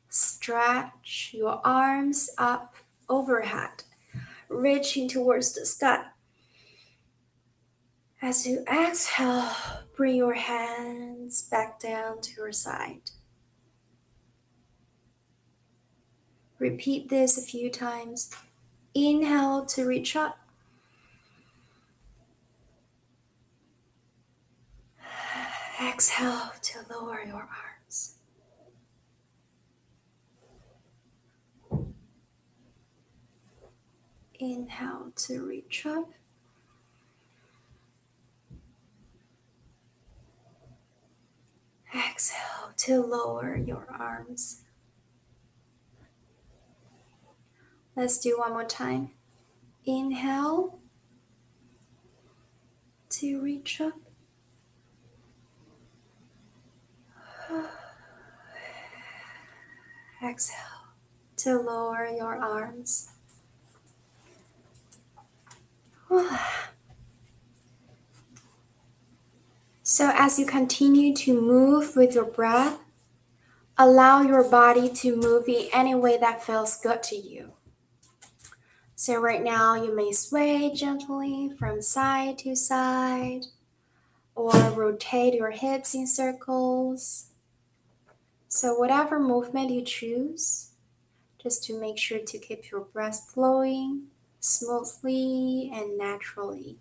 stretch your arms up overhead, reaching towards the sky. As you exhale, bring your hands back down to your side. Repeat this a few times. Inhale to reach up. Exhale to lower your arms. Inhale to reach up. Exhale to lower your arms. Let's do one more time. Inhale to reach up. Exhale to lower your arms. So as you continue to move with your breath, allow your body to move in any way that feels good to you. So right now you may sway gently from side to side or rotate your hips in circles. So whatever movement you choose, just to make sure to keep your breath flowing smoothly and naturally.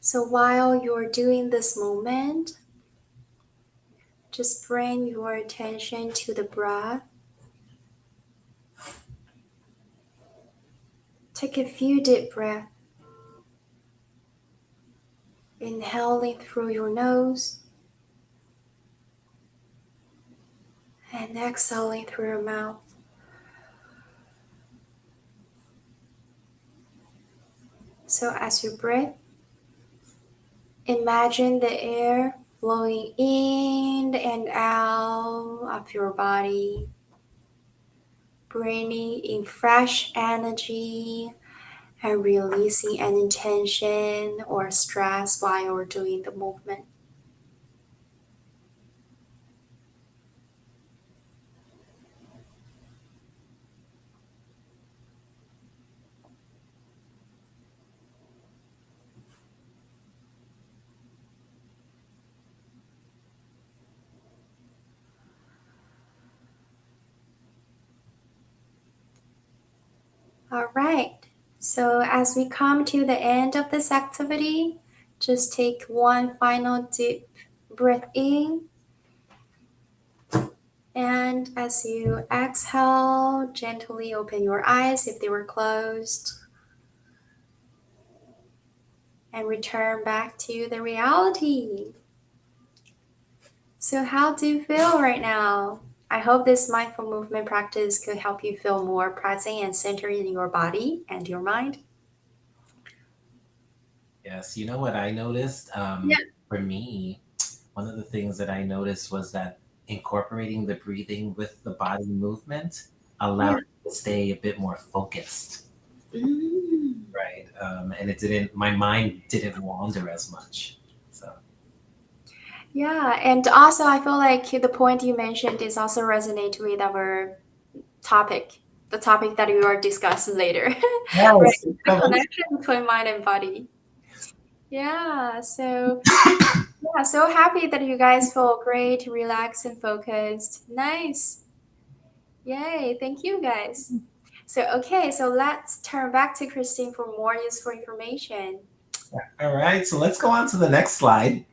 So while you're doing this moment, just bring your attention to the breath. Take a few deep breaths, inhaling through your nose and exhaling through your mouth. So as you breathe, imagine the air flowing in and out of your body, bringing in fresh energy and releasing any tension or stress while you're doing the movement. All right. So as we come to the end of this activity, just take one final deep breath in And as you exhale, gently open your eyes if they were closed and return back to the reality. So, how do you feel right now? I hope this mindful movement practice could help you feel more present and centered in your body and your mind. Yes, you know what I noticed? Yeah. For me, one of the things that I noticed was that incorporating the breathing with the body movement allowed Yeah. me to stay a bit more focused, Mm. right? And it didn't, my mind didn't wander as much. So, Yeah, and also I feel like the point you mentioned is also resonate with our topic, the topic that we will discuss later, right? yes, The connection between mind and body. Yeah, so happy that you guys feel great, relaxed, and focused. Nice. Yay, thank you guys. So okay, so let's turn back to Christine for more useful information. all right, so let's go on to the next slide.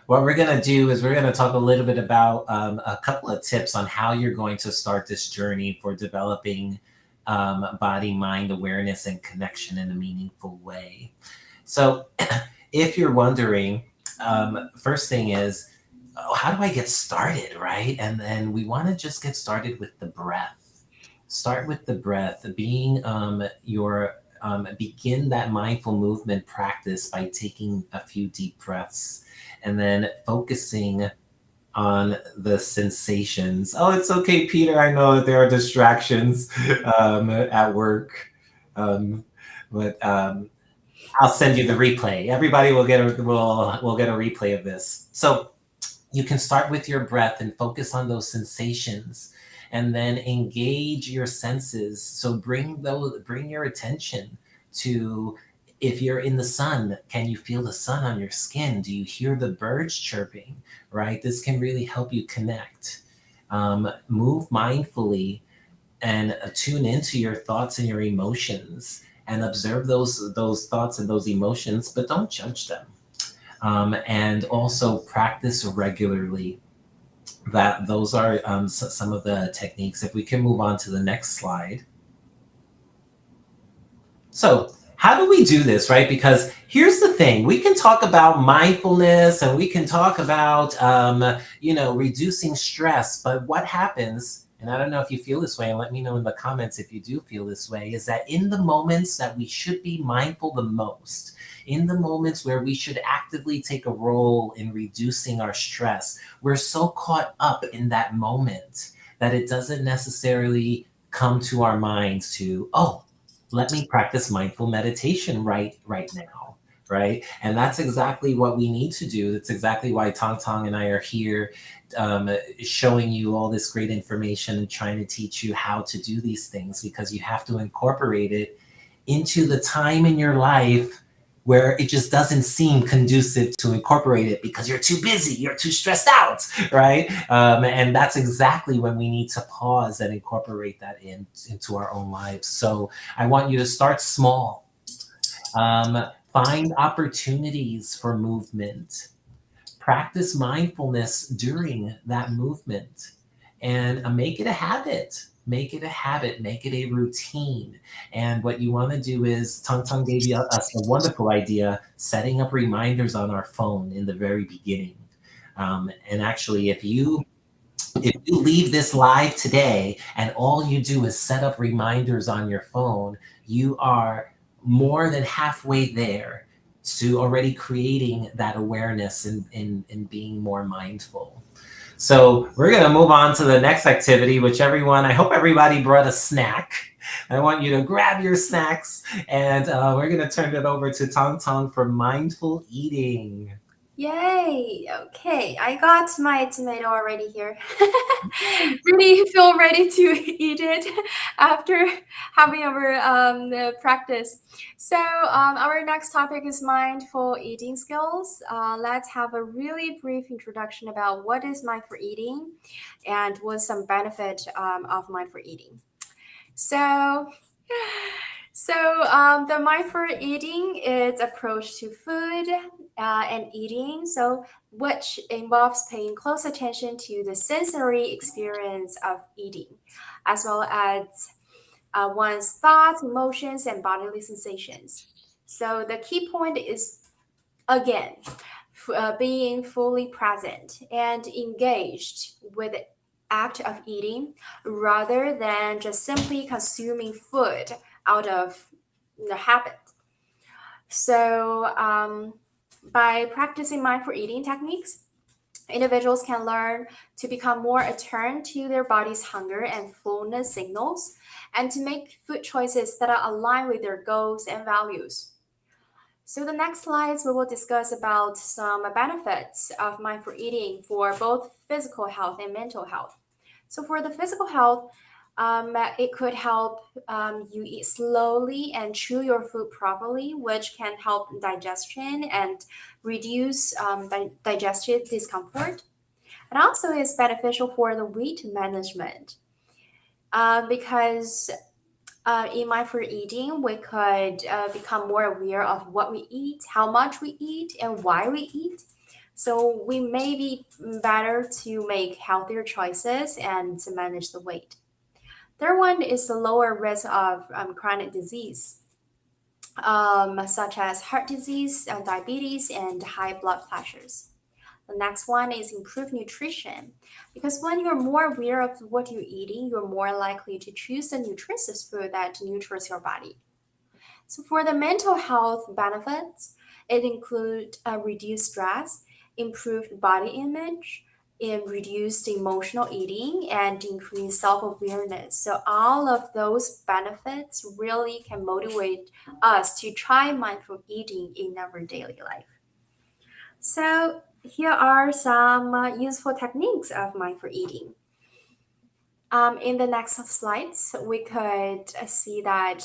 What we're going to do is we're going to talk a little bit about a couple of tips on how you're going to start this journey for developing body mind awareness and connection in a meaningful way. So, if you're wondering, first thing is, oh, how do I get started, right? And then we want to just get started with the breath. Start with the breath, being your begin that mindful movement practice by taking a few deep breaths and then focusing on the sensations. Oh, it's okay, Peter. I know that there are distractions at work, um, but I'll send you the replay. Everybody will get a replay of this. So you can start with your breath and focus on those sensations and then engage your senses. So bring your attention to, if you're in the sun, can you feel the sun on your skin? Do you hear the birds chirping? Right? This can really help you connect. Move mindfully and tune into your thoughts and your emotions and observe those thoughts and those emotions, but don't judge them. And also practice regularly. That those are some of the techniques. If we can move on to the next slide. So, how do we do this, right? Because here's the thing: we can talk about mindfulness and we can talk about, reducing stress. But what happens, and I don't know if you feel this way, and let me know in the comments if you do feel this way, is that in the moments that we should be mindful the most, in the moments where we should actively take a role in reducing our stress, we're so caught up in that moment that it doesn't necessarily come to our minds to, oh, let me practice mindful meditation right now, right? And that's exactly what we need to do. That's exactly why Tong Tong and I are here, showing you all this great information and trying to teach you how to do these things, because you have to incorporate it into the time in your life where it just doesn't seem conducive to incorporate it because you're too busy, you're too stressed out, right? And that's exactly when we need to pause and incorporate that into our own lives. So I want you to start small. Find opportunities for movement. Practice mindfulness during that movement and make it a habit. Make it a habit, make it a routine. And what you want to do is, Tung Tung gave us a wonderful idea, setting up reminders on our phone in the very beginning. And actually, if you leave this live today and all you do is set up reminders on your phone, you are more than halfway there to already creating that awareness and being more mindful. So we're going to move on to the next activity, which I hope everybody brought a snack. I want you to grab your snacks and we're going to turn it over to Tong Tong for mindful eating. Yay! Okay, I got my tomato already here. Really feel ready to eat it after having our the practice. So our next topic is mindful eating skills. Let's have a really brief introduction about what is mindful eating and what's some benefit of mindful eating. So The mindful eating is approach to food and eating, so which involves paying close attention to the sensory experience of eating, as well as one's thoughts, emotions, and bodily sensations. So the key point is again being fully present and engaged with the act of eating rather than just simply consuming food out of the habit. So by practicing mindful eating techniques, individuals can learn to become more attuned to their body's hunger and fullness signals and to make food choices that are aligned with their goals and values. So the next slides we will discuss about some benefits of mindful eating for both physical health and mental health. So for the physical health, it could help you eat slowly and chew your food properly, which can help digestion and reduce digestive discomfort. It also is beneficial for the weight management because in mindful eating, we could become more aware of what we eat, how much we eat, and why we eat. So we may be better to make healthier choices and to manage the weight. Third one is the lower risk of chronic disease, such as heart disease, diabetes, and high blood pressures. The next one is improved nutrition. Because when you're more aware of what you're eating, you're more likely to choose the nutritious food that nurtures your body. So for the mental health benefits, it include reduced stress, improved body image, and reduced emotional eating, and increased self-awareness. So all of those benefits really can motivate us to try mindful eating in our daily life. So here are some useful techniques of mindful eating. In the next slides, we could see that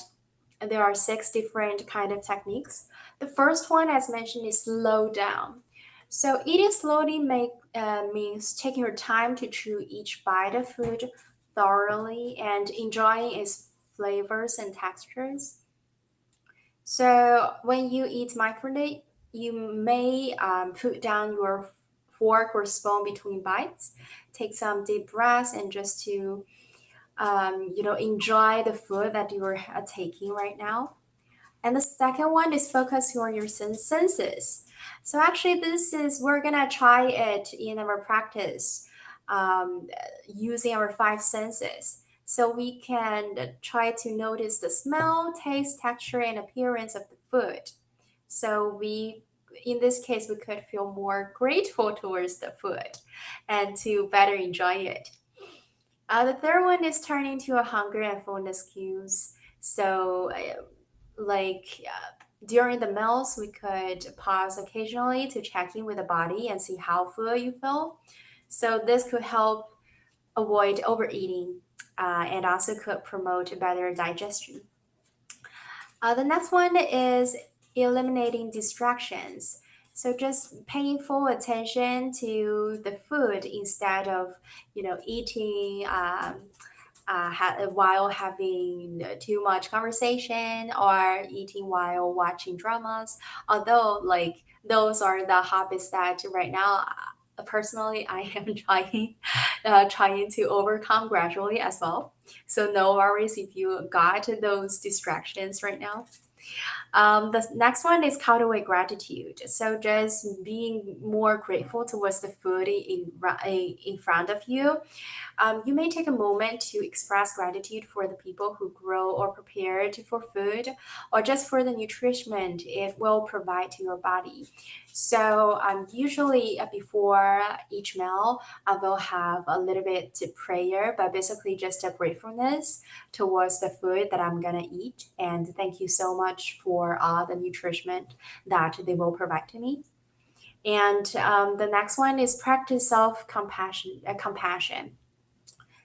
there are six different kind of techniques. The first one, as mentioned, is slow down. So eating slowly means taking your time to chew each bite of food thoroughly and enjoying its flavors and textures. So when you eat mindfully, you may put down your fork or spoon between bites, take some deep breaths, and just to enjoy the food that you are taking right now. And the second one is focus on your senses. So actually, this is we're gonna try it in our practice um, using our five senses. So we can try to notice the smell, taste, texture, and appearance of the food. So in this case, we could feel more grateful towards the food and to better enjoy it. The third one is turning to a hunger and fullness cues. During the meals, we could pause occasionally to check in with the body and see how full you feel. So this could help avoid overeating and also could promote better digestion. The next one is eliminating distractions. So just paying full attention to the food instead of, eating while having too much conversation or eating while watching dramas. Although, like, those are the hobbies that right now, personally, I am trying to overcome gradually as well. So no worries if you got those distractions right now. The next one is cultivate gratitude. So just being more grateful towards the food in front of you. You may take a moment to express gratitude for the people who grow or prepared for food, or just for the nourishment it will provide to your body. So, usually before each meal, I will have a little bit to prayer, but basically just a gratefulness towards the food that I'm gonna eat, and thank you so much for all the nourishment that they will provide to me. And the next one is practice self compassion. Compassion.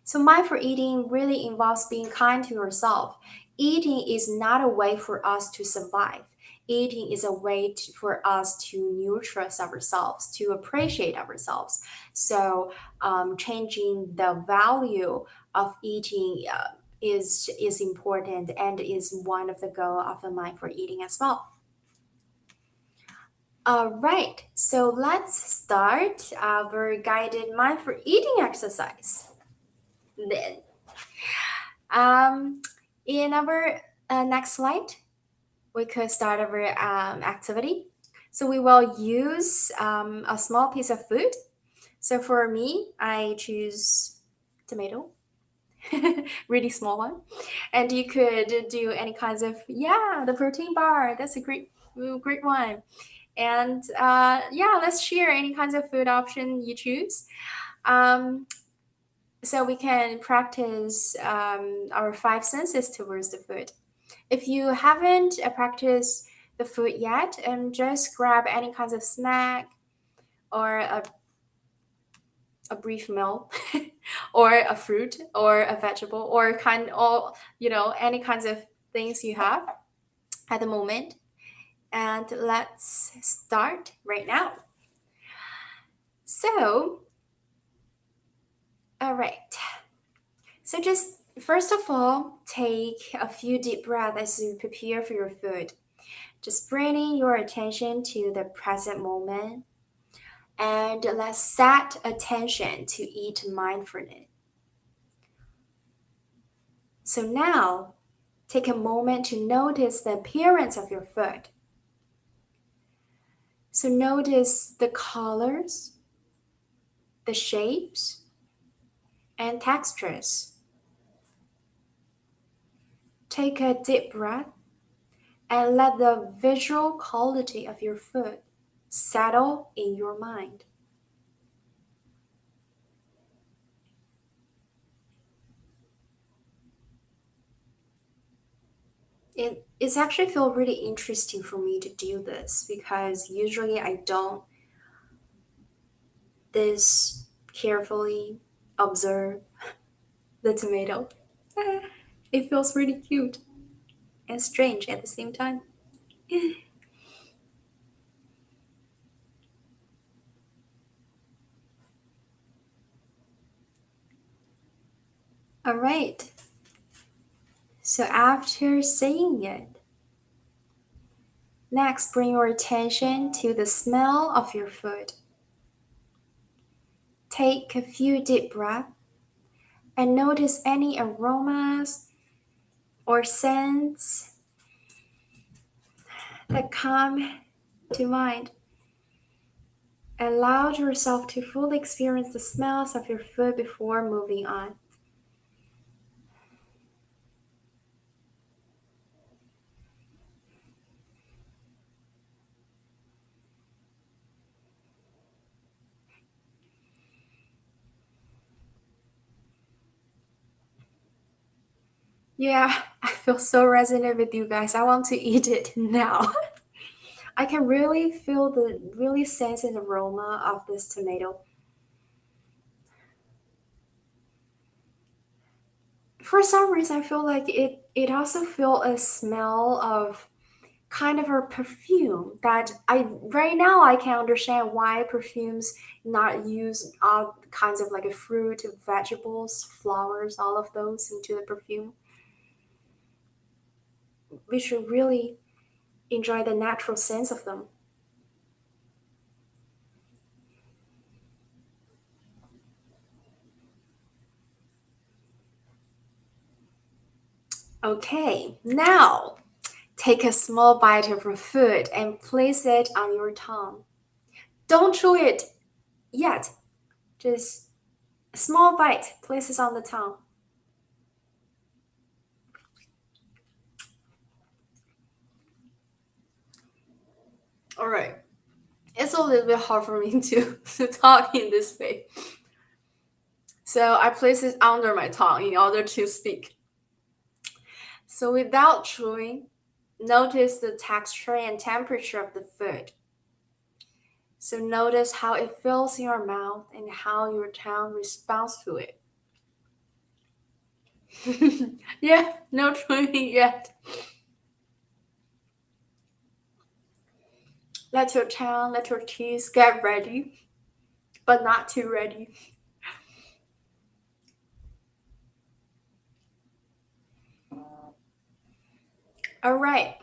So mindful eating really involves being kind to yourself. Eating is not a way for us to survive. Eating is a way for us to nurture ourselves, to appreciate ourselves. So changing the value of eating is important and is one of the goal of the mindful eating as well. All right, so let's start our guided mindful eating exercise. Then, um, in our next slide, we could start our activity. So we will use a small piece of food. So for me, I choose tomato, really small one. And you could do any kinds of, yeah, the protein bar. That's a great one. And yeah, let's share any kinds of food option you choose. Um, so we can practice our five senses towards the food. If you haven't practiced the food yet, just grab any kinds of snack or a brief meal or a fruit or a vegetable or any kinds of things you have at the moment. And let's start right now. So, all right. So just first of all, take a few deep breaths as you prepare for your food. Just bringing your attention to the present moment, and let's set attention to eat mindfulness. So now, take a moment to notice the appearance of your food. So notice the colors, the shapes, and textures. Take a deep breath and let the visual quality of your food settle in your mind. It's actually feel really interesting for me to do this because usually I don't this carefully observe the tomato. It feels really cute and strange at the same time. All right. So after saying it, next bring your attention to the smell of your food. Take a few deep breaths and notice any aromas or scents that come to mind. Allow yourself to fully experience the smells of your food before moving on. Yeah, I feel so resonant with you guys. I want to eat it now. I can really feel the really sense the aroma of this tomato. For some reason, I feel like it also feel a smell of kind of a perfume that I right now I can understand why perfumes not use all kinds of like a fruit, vegetables, flowers, all of those into the perfume. We should really enjoy the natural sense of them. Okay, now take a small bite of your food and place it on your tongue. Don't chew it yet. Just a small bite, place it on the tongue. All right. It's a little bit hard for me to talk in this way. So I place it under my tongue in order to speak. So without chewing, notice the texture and temperature of the food. So notice how it feels in your mouth and how your tongue responds to it. Yeah, no chewing yet. Let your tongue, let your teeth get ready, but not too ready. All right.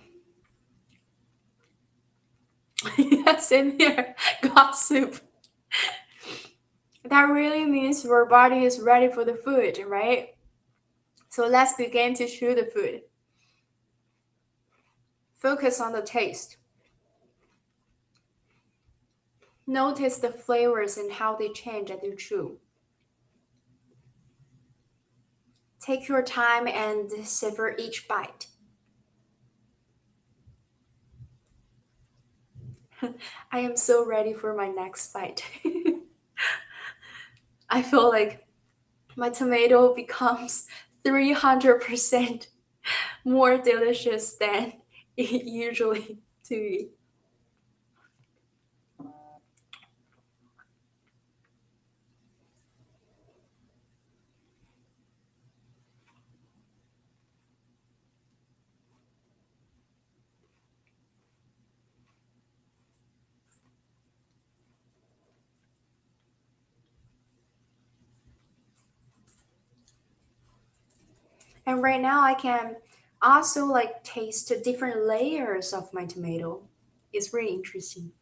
Yeah, same here. Gossip. That really means your body is ready for the food, right? So let's begin to chew the food. Focus on the taste. Notice the flavors and how they change as you chew. Take your time and savor each bite. I am so ready for my next bite. I feel like my tomato becomes 300% more delicious than it usually to be. And right now I can also like taste the different layers of my tomato. It's really interesting.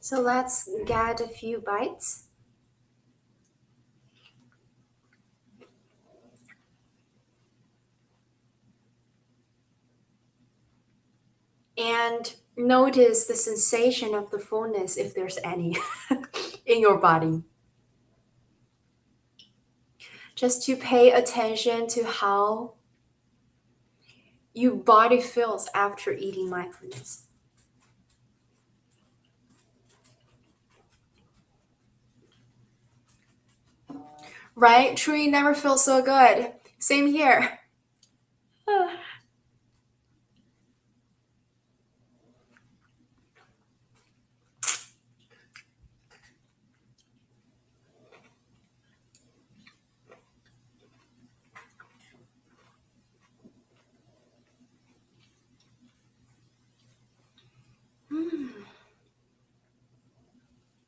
So let's get a few bites. And notice the sensation of the fullness if there's any in your body. Just to pay attention to how your body feels after eating mindfulness. Right? Tree never feels so good. Same here.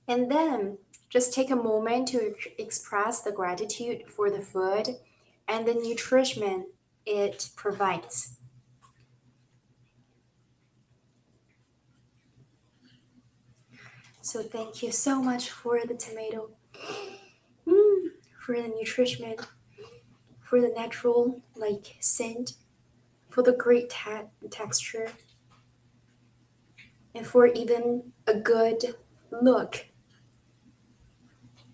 And then just take a moment to express the gratitude for the food and the nutrition it provides. So thank you so much for the tomato, for the nutrition, for the natural like scent, for the great texture, and for even a good look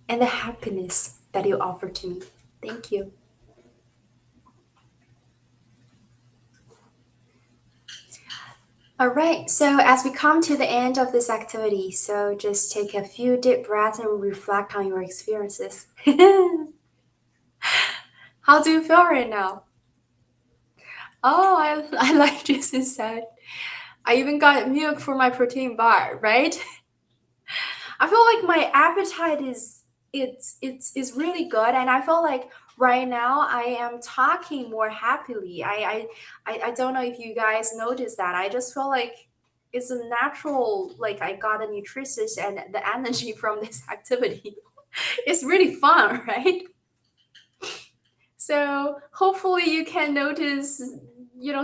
and the happiness that you offer to me. Thank you. All right, so as we come to the end of this activity, so just take a few deep breaths and reflect on your experiences. How do you feel right now? Oh, I like Jason said. I even got milk for my protein bar, right? I feel like my appetite is really good, and I feel like right now I am talking more happily. I don't know if you guys noticed that. I just feel like it's a natural like I got the nutrition and the energy from this activity. It's really fun, right? So hopefully you can notice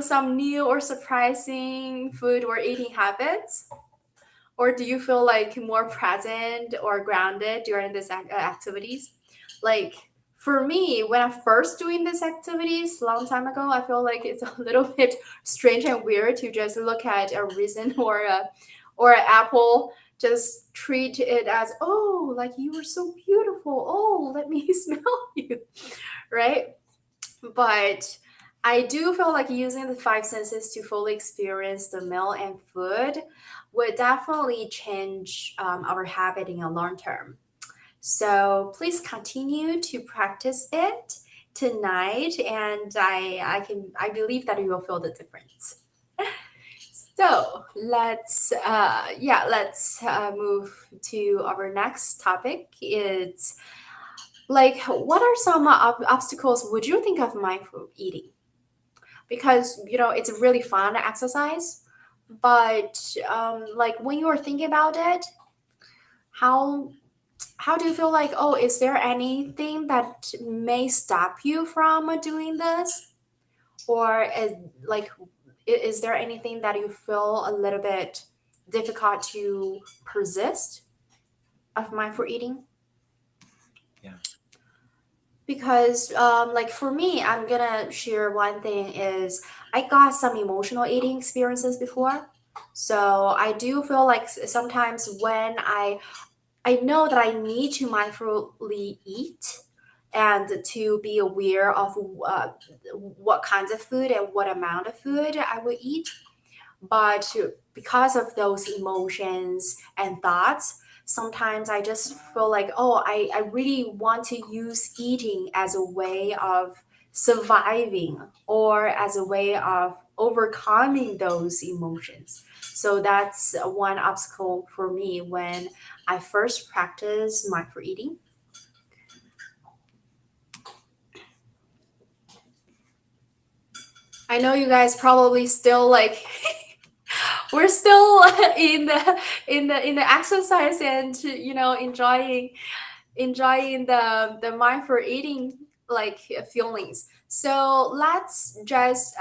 some new or surprising food or eating habits. Or do you feel like more present or grounded during these activities? Like for me, when I first doing these activities long time ago, I feel like it's a little bit strange and weird to just look at a raisin or an apple, just treat it as, oh, like you were so beautiful. Oh, let me smell you, right? But I do feel like using the five senses to fully experience the meal and food would definitely change our habit in a long term. So please continue to practice it tonight, and I believe that you will feel the difference. So let's move to our next topic. It's like, what are some obstacles would you think of mindful eating? Because it's a really fun exercise, but like when you're thinking about it, how how do you feel like, oh, is there anything that may stop you from doing this? Or like, is there anything that you feel a little bit difficult to persist of mindful eating? Yeah. Because like for me, I'm gonna share one thing is I got some emotional eating experiences before. So I do feel like sometimes when I know that I need to mindfully eat and to be aware of what kinds of food and what amount of food I will eat. But because of those emotions and thoughts, sometimes I just feel like, oh, I really want to use eating as a way of surviving or as a way of overcoming those emotions. So that's one obstacle for me when I first practiced mindful eating. I know you guys probably still like we're still in the exercise and enjoying the mindful eating like feelings. So let's just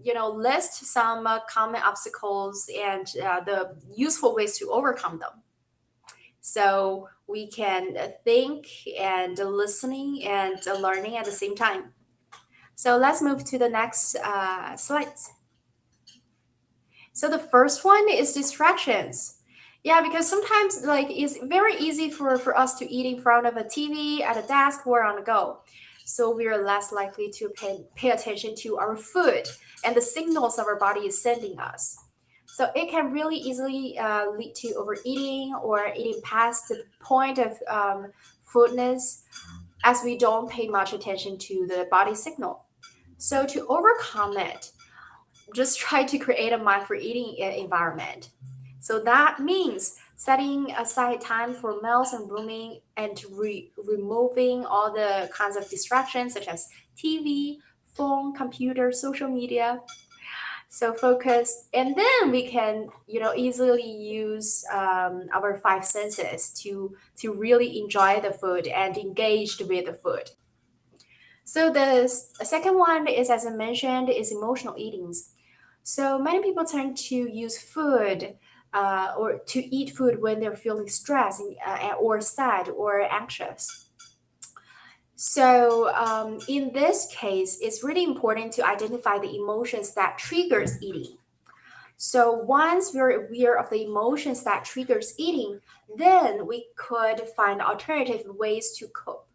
list some common obstacles and the useful ways to overcome them. So we can think and listening and learning at the same time. So let's move to the next slide. So the first one is distractions. Yeah, because sometimes like it's very easy for us to eat in front of a TV, at a desk, or on the go. So we are less likely to pay attention to our food and the signals our body is sending us. So it can really easily lead to overeating or eating past the point of foodness as we don't pay much attention to the body signal. So to overcome it, just try to create a mindful eating environment. So that means setting aside time for meals and rooming and removing all the kinds of distractions such as TV, phone, computer, social media. So focus, and then we can, easily use our five senses to really enjoy the food and engaged with the food. So the second one is, as I mentioned, is emotional eatings. So many people tend to use food or to eat food when they're feeling stressed or sad or anxious. So in this case, it's really important to identify the emotions that triggers eating. So once we're aware of the emotions that triggers eating, then we could find alternative ways to cope.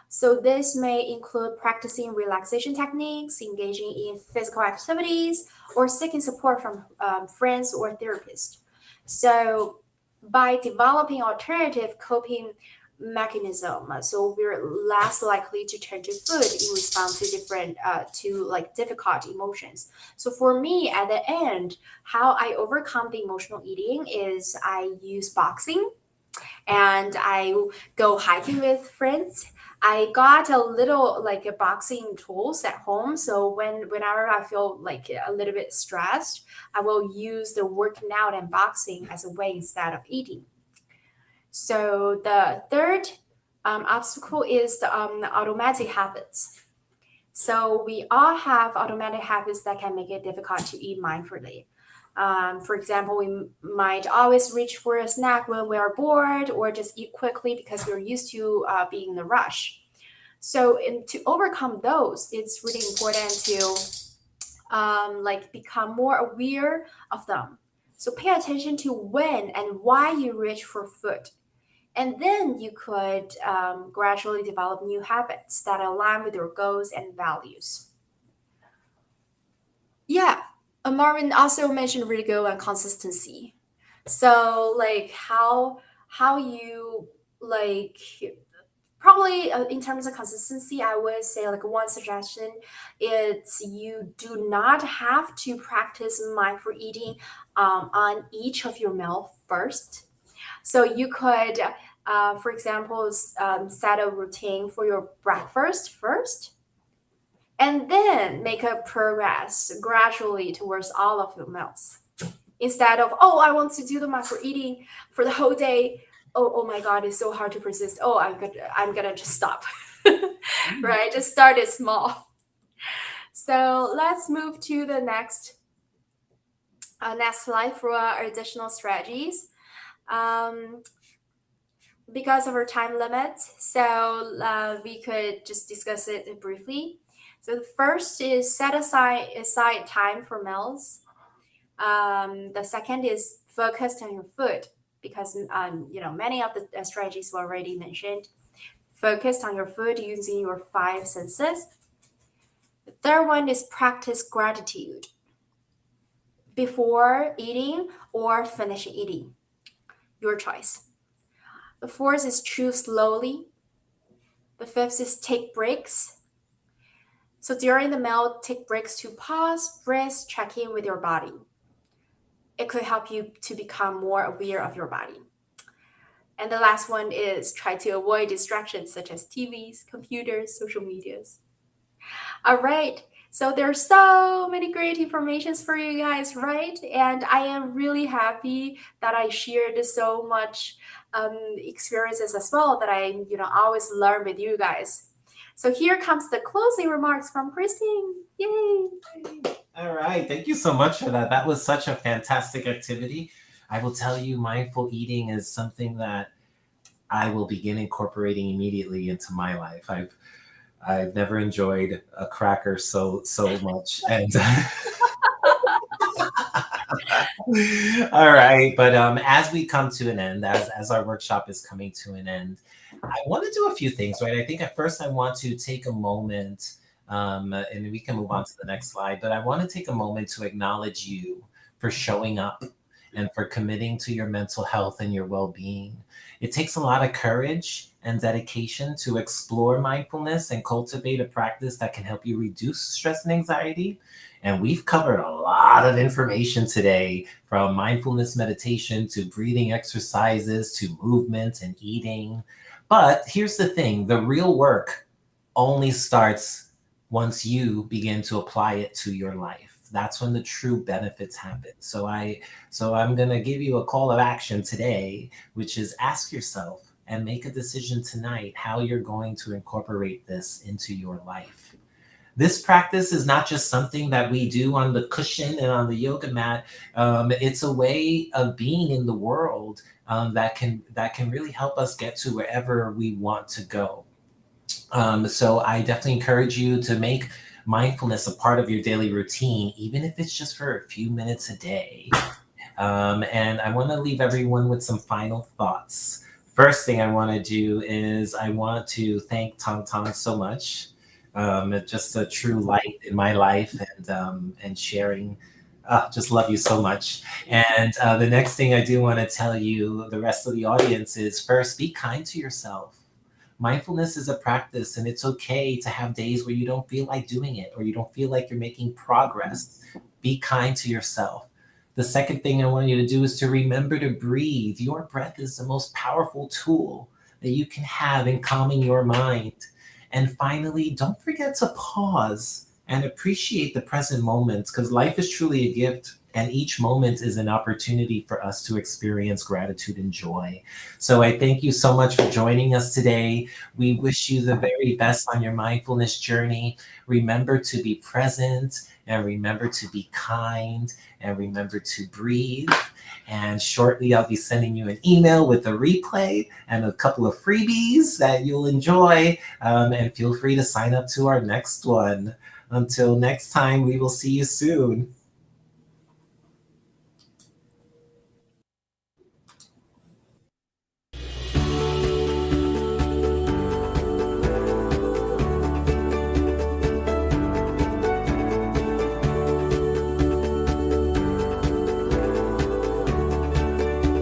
So this may include practicing relaxation techniques, engaging in physical activities, or seeking support from friends or therapists. So by developing alternative coping mechanism, so we're less likely to turn to food in response to to like difficult emotions. So for me, at the end, how I overcome the emotional eating is I use boxing and I go hiking with friends. I got a little like a boxing tools at home. So whenever I feel like a little bit stressed, I will use the working out and boxing as a way instead of eating. So the third obstacle is the automatic habits. So we all have automatic habits that can make it difficult to eat mindfully. For example, we might always reach for a snack when we are bored, or just eat quickly because we're used to being in a rush. So, to overcome those, it's really important to like become more aware of them. So, pay attention to when and why you reach for food, and then you could gradually develop new habits that align with your goals and values. Yeah, Marvin also mentioned really good on consistency. So like how you like probably in terms of consistency, I would say like one suggestion is you do not have to practice mindful eating on each of your meal first. So you could, for example, set a routine for your breakfast first and then make a progress gradually towards all of your meals instead of, oh, I want to do the macro eating for the whole day, oh my God, it's so hard to persist. Oh, I'm gonna just stop. Right? Just start it small. So let's move to the next slide for our additional strategies. Um, because of our time limits, so we could just discuss it briefly. So the first is set aside time for meals. The second is focused on your food because many of the strategies were already mentioned. Focused on your food using your five senses. The third one is practice gratitude before eating or finish eating. Your choice. The fourth is chew slowly. The fifth is take breaks. So during the meal, take breaks to pause, breathe, check in with your body. It could help you to become more aware of your body. And the last one is try to avoid distractions such as TVs, computers, social medias. All right. So there's so many great informations for you guys, right? And I am really happy that I shared so much experiences as well that I always learn with you guys. So here comes the closing remarks from Christine. Yay! All right. Thank you so much for that. That was such a fantastic activity. I will tell you, mindful eating is something that I will begin incorporating immediately into my life. I've never enjoyed a cracker so much. And all right, but as we come to an end, as our workshop is coming to an end, I want to do a few things, right? I think at first I want to take a moment, and we can move on to the next slide, but I want to take a moment to acknowledge you for showing up and for committing to your mental health and your well-being. It takes a lot of courage and dedication to explore mindfulness and cultivate a practice that can help you reduce stress and anxiety. And we've covered a lot of information today, from mindfulness meditation to breathing exercises to movement and eating. But here's the thing, the real work only starts once you begin to apply it to your life. That's when the true benefits happen. So I'm going to give you a call of action today, which is ask yourself and make a decision tonight how you're going to incorporate this into your life. This practice is not just something that we do on the cushion and on the yoga mat. It's a way of being in the world that can really help us get to wherever we want to go. So I definitely encourage you to make mindfulness a part of your daily routine, even if it's just for a few minutes a day. And I want to leave everyone with some final thoughts. First thing I want to do is I want to thank Tong Tong so much. Just a true light in my life, and sharing. Just love you so much. And the next thing I do want to tell you, the rest of the audience, is first, be kind to yourself. Mindfulness is a practice, and it's okay to have days where you don't feel like doing it or you don't feel like you're making progress. Be kind to yourself. The second thing I want you to do is to remember to breathe. Your breath is the most powerful tool that you can have in calming your mind. And finally, don't forget to pause and appreciate the present moments, because life is truly a gift. And each moment is an opportunity for us to experience gratitude and joy. So I thank you so much for joining us today. We wish you the very best on your mindfulness journey. Remember to be present, and remember to be kind, and remember to breathe. And shortly, I'll be sending you an email with a replay and a couple of freebies that you'll enjoy. And feel free to sign up to our next one. Until next time, we will see you soon.